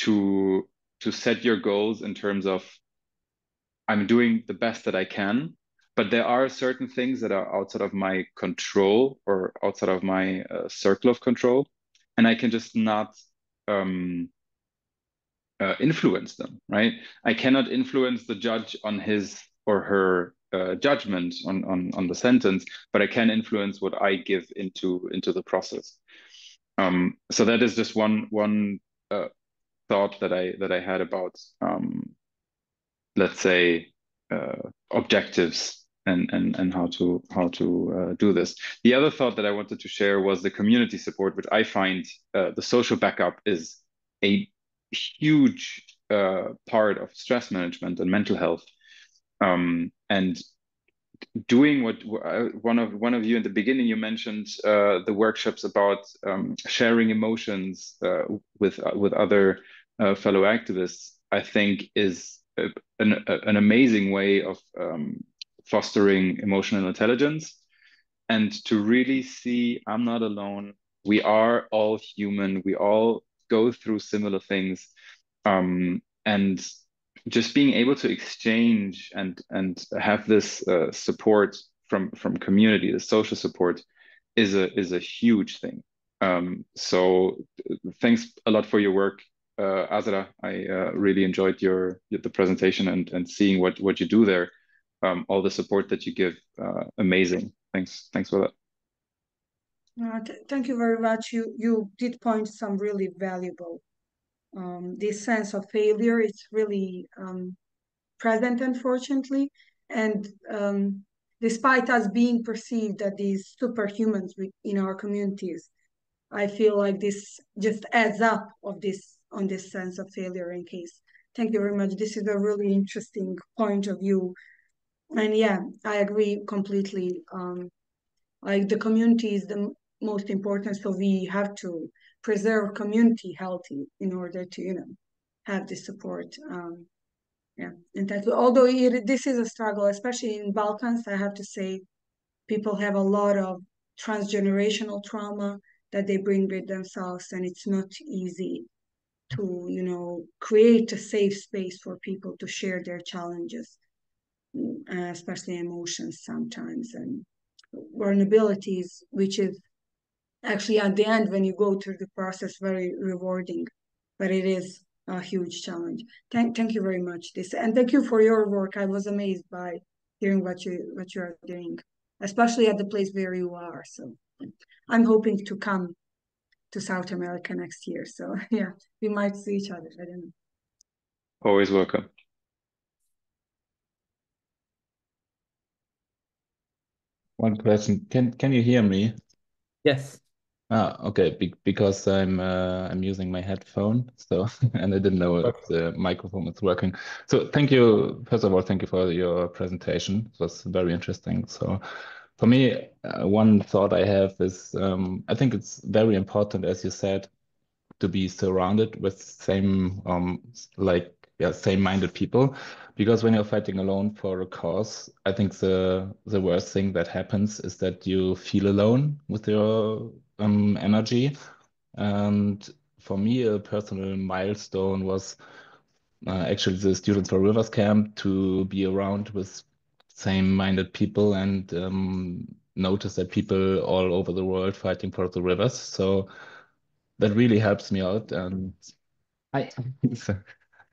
to set your goals in terms of I'm doing the best that I can, but there are certain things that are outside of my control or outside of my circle of control, and I can just not um, influence them, right? I cannot influence the judge on his or her judgment on the sentence, but I can influence what I give into the process. So that is just one thought that I had about let's say objectives and how to do this. The other thought that I wanted to share was the community support, which I find the social backup is a huge part of stress management and mental health. And doing what one of you in the beginning, you mentioned the workshops about sharing emotions with other fellow activists, I think is an amazing way of fostering emotional intelligence and to really see I'm not alone. We are all human. We all go through similar things. And just being able to exchange and have this support from community, the social support is a huge thing. So thanks a lot for your work, Azra. I really enjoyed the presentation and seeing what you do there. All the support that you give, amazing. Thanks for that. Thank you very much. You did point some really valuable. This sense of failure is really present, unfortunately, and despite us being perceived as these superhumans in our communities, I feel like this just adds up on this sense of failure in case. Thank you very much. This is a really interesting point of view, and yeah, I agree completely. Like the community is the most important, so we have to preserve community healthy in order to have this support. Yeah, and that although this is a struggle, especially in Balkans, I have to say, people have a lot of transgenerational trauma that they bring with themselves, and it's not easy to create a safe space for people to share their challenges, especially emotions sometimes and vulnerabilities, which is actually at the end when you go through the process very rewarding, but it is a huge challenge. Thank you very much, and thank you for your work. I was amazed by hearing what you are doing, especially at the place where you are. So I'm hoping to come to South America next year. So yeah, we might see each other. I don't know. Always welcome. One question. Can you hear me? Yes. Okay. Because I'm using my headphone, so and I didn't know if the microphone was working. So thank you. First of all, thank you for your presentation. It was very interesting. So for me, one thought I have is I think it's very important, as you said, to be surrounded with same-minded people, because when you're fighting alone for a cause, I think the worst thing that happens is that you feel alone with your energy. And for me, a personal milestone was actually the Students for Rivers camp, to be around with same-minded people and notice that people all over the world fighting for the rivers. So that really helps me out. And I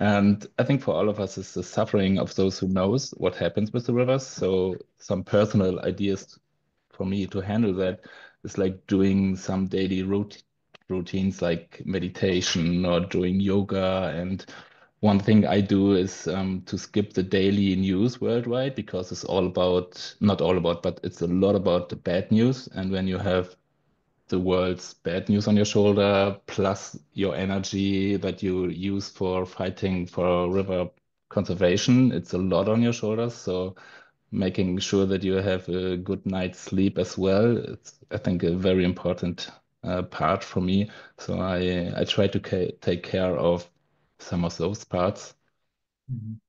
and I think for all of us is the suffering of those who knows what happens with the rivers. So some personal ideas for me to handle that is like doing some daily routines like meditation or doing yoga. And one thing I do is to skip the daily news worldwide, because it's all about, not all about, but it's a lot about the bad news. And when you have the world's bad news on your shoulder, plus your energy that you use for fighting for river conservation, it's a lot on your shoulders. So making sure that you have a good night's sleep as well, it's, I think, a very important part for me. So I try to take care of some of those parts. Mhm.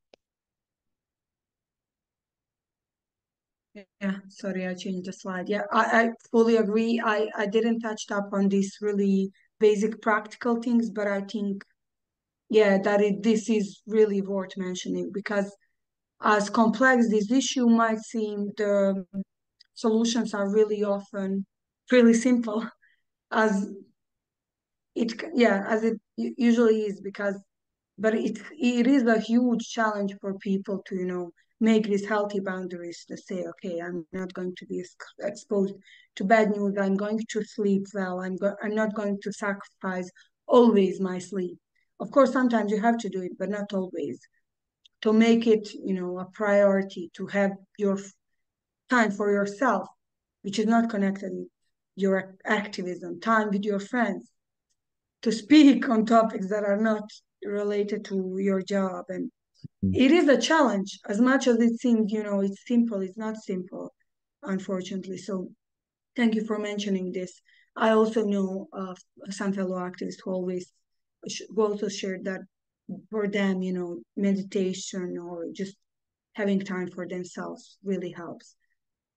Yeah, sorry, I changed the slide. Yeah, I fully agree. I didn't touch up on these really basic practical things, but I think, yeah, this is really worth mentioning, because as complex this issue might seem, the solutions are really often really simple, as it usually is, but it is a huge challenge for people to, make these healthy boundaries, to say, okay, I'm not going to be exposed to bad news. I'm going to sleep well. I'm not going to sacrifice always my sleep. Of course, sometimes you have to do it, but not always. To make it, a priority, to have your time for yourself, which is not connected with your activism, time with your friends, to speak on topics that are not related to your job. And it is a challenge. As much as it seems, it's simple, it's not simple, unfortunately. So thank you for mentioning this. I also know of some fellow activists who also shared that for them, meditation or just having time for themselves really helps.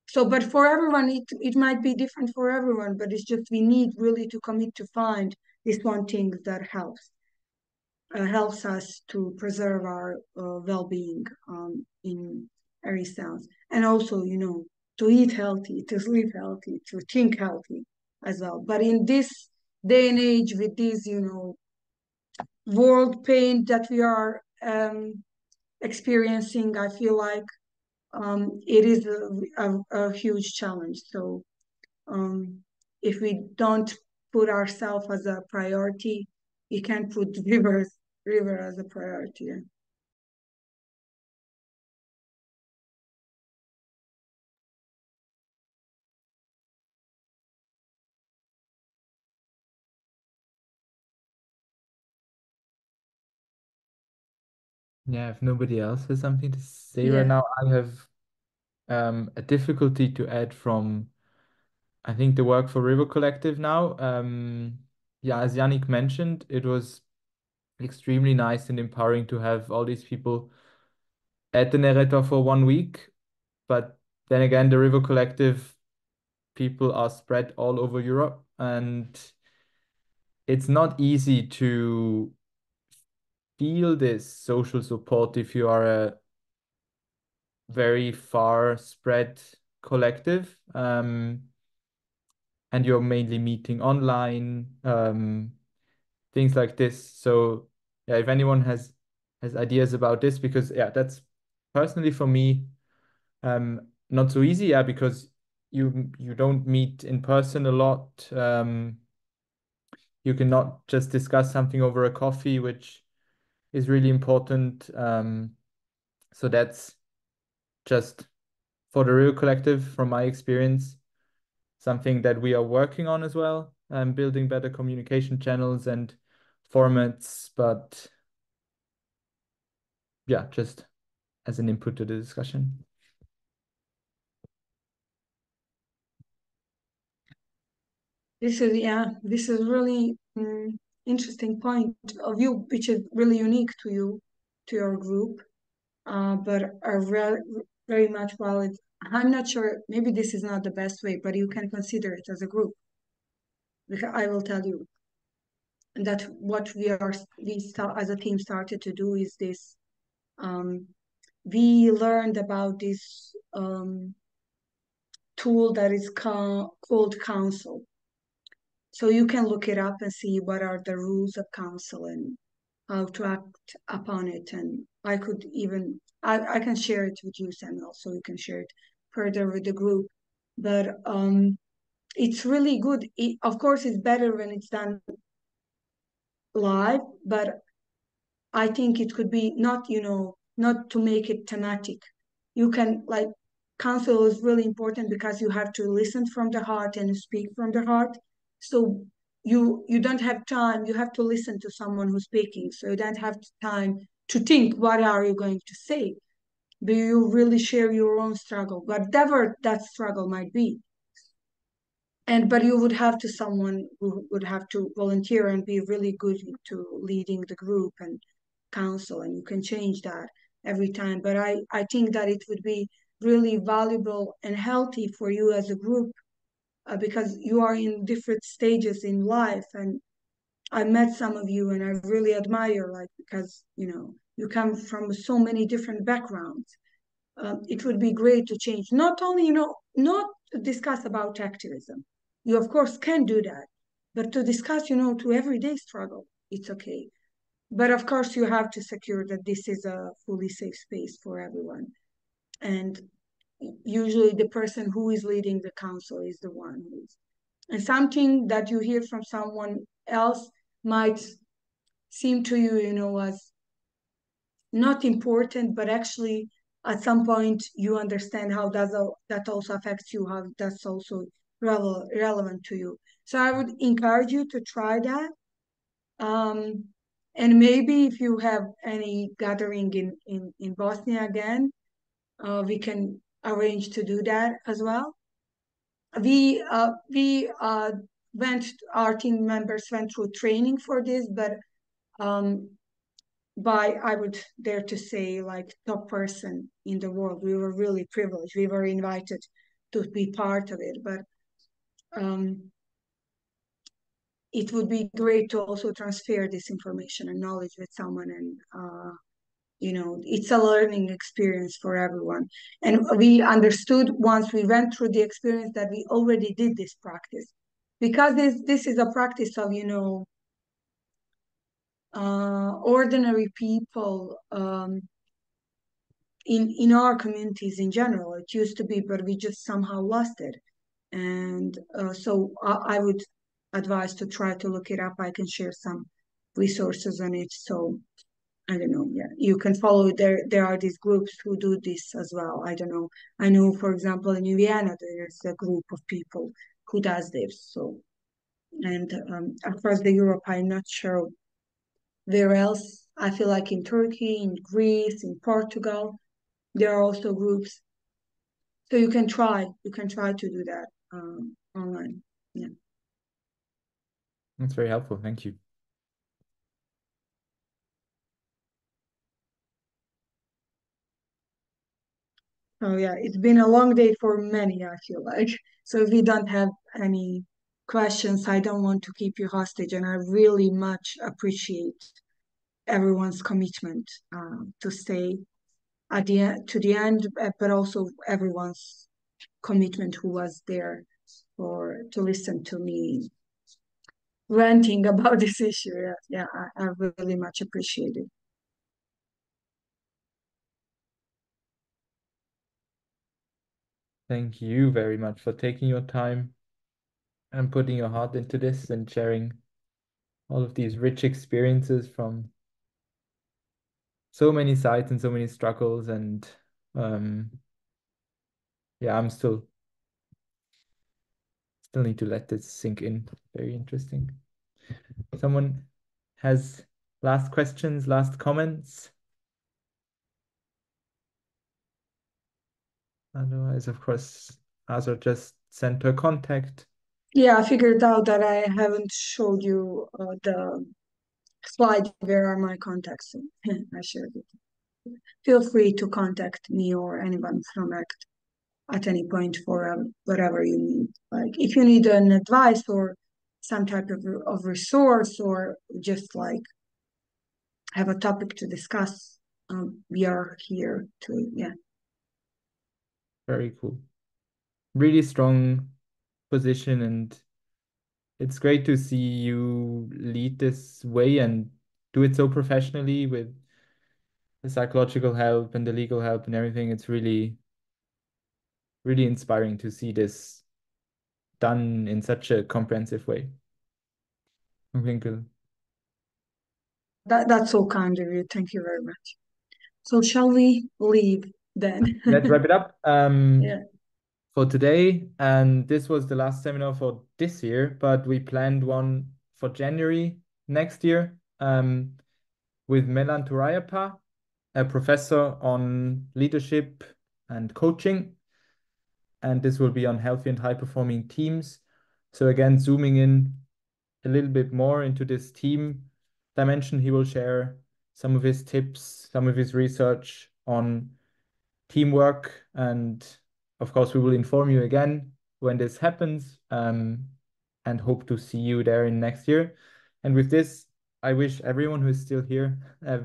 So, but for everyone, it might be different for everyone, but it's just we need really to commit to find this one thing that helps us to preserve our well-being in every sense. And also, to eat healthy, to sleep healthy, to think healthy as well. But in this day and age, with this, world pain that we are experiencing, I feel like it is a huge challenge. So if we don't put ourselves as a priority, we can put river as a priority. Yeah. Yeah, if nobody else has something to say right now, I have a difficulty to add from, I think, the work for River Collective now. Yeah, as Yannick mentioned, it was extremely nice and empowering to have all these people at the Neretva for 1 week. But then again, the River Collective people are spread all over Europe, and it's not easy to feel this social support if you are a very far spread collective, and you're mainly meeting online, things like this. So yeah, if anyone has ideas about this, because yeah, that's personally for me not so easy, yeah, because you don't meet in person a lot. You cannot just discuss something over a coffee, which is really important. So that's just for the real collective, from my experience, something that we are working on as well, building better communication channels and formats. But yeah, just as an input to the discussion. This is really interesting point of view, which is really unique to you, to your group, but are very much valid. I'm not sure, maybe this is not the best way, but you can consider it as a group. Because I will tell you that what as a team started to do is this. We learned about this tool that is called Council. So you can look it up and see what are the rules of Council and how to act upon it. And I can share it with you, Samuel, so you can share it further with the group. But it's really good. Of course, it's better when it's done live, but I think it could be not to make it thematic. You can, like, counsel is really important because you have to listen from the heart and speak from the heart. So you don't have time. You have to listen to someone who's speaking. So you don't have time to think, what are you going to say? Do you really share your own struggle, whatever that struggle might be? But you would have to someone who would have to volunteer and be really good into leading the group and counsel, and you can change that every time. But I think that it would be really valuable and healthy for you as a group, because you are in different stages in life, and I met some of you and I really admire, like, because you come from so many different backgrounds, it would be great to change. Not only, not to discuss about activism. You, of course, can do that, but to discuss, to everyday struggle, it's okay. But of course, you have to secure that this is a fully safe space for everyone. And usually the person who is leading the council is the one who is. And something that you hear from someone else might seem to you, as not important, but actually at some point you understand how that also affects you, how that's also relevant to you. So I would encourage you to try that. And maybe if you have any gathering in Bosnia again, we can arrange to do that as well. Our team members went through training for this, but by, I would dare to say, like top person in the world. We were really privileged. We were invited to be part of it, but it would be great to also transfer this information and knowledge with someone, and it's a learning experience for everyone. And we understood once we went through the experience that we already did this practice, because this is a practice of ordinary people in our communities in general. It used to be, but we just somehow lost it. And so I would advise to try to look it up. I can share some resources on it. So I don't know. Yeah, you can follow. There are these groups who do this as well. I don't know. I know, for example, in Vienna, there's a group of people who does this. So, and across the Europe, I'm not sure where else. I feel like in Turkey, in Greece, in Portugal, there are also groups. So you can try to do that online. Yeah. That's very helpful. Thank you. Oh yeah, it's been a long day for many, I feel like. So if you don't have any questions, I don't want to keep you hostage, and I really much appreciate everyone's commitment to stay to the end, but also everyone's commitment who was there to listen to me ranting about this issue. Yeah, I really much appreciate it. Thank you very much for taking your time and putting your heart into this and sharing all of these rich experiences from so many sides and so many struggles. And yeah, I'm still need to let this sink in. Very interesting. Someone has last questions, last comments? Otherwise, of course, Azra just sent her contact. Yeah, I figured out that I haven't showed you the slide where are my contacts. I shared it. Feel free to contact me or anyone from ACT at any point for whatever you need. Like if you need an advice or some type of resource, or just like have a topic to discuss, we are here to, yeah. Very cool. Really strong position, and it's great to see you lead this way and do it so professionally with the psychological help and the legal help and everything. It's really, really inspiring to see this done in such a comprehensive way. I think That's so kind of you. Thank you very much. So shall we leave then? let's wrap it up Yeah. for today. And this was the last seminar for this year, but we planned one for January next year with Melan Turayapa, a professor on leadership and coaching. And this will be on healthy and high-performing teams. So again, zooming in a little bit more into this team dimension, he will share some of his tips, some of his research on teamwork. And of course, we will inform you again when this happens, and hope to see you there in next year. And with this, I wish everyone who is still here a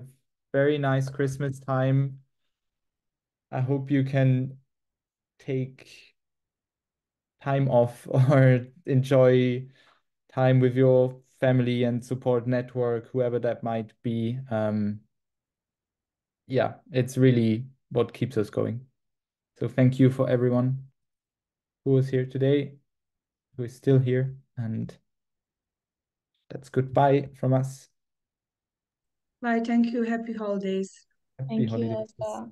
very nice Christmas time. I hope you can take time off or enjoy time with your family and support network, whoever that might be. Yeah, it's really what keeps us going. So thank you for everyone who was here today, who is still here, and that's goodbye from us. Bye. Thank you. Happy holidays. Happy Thank you, holidays. Azra.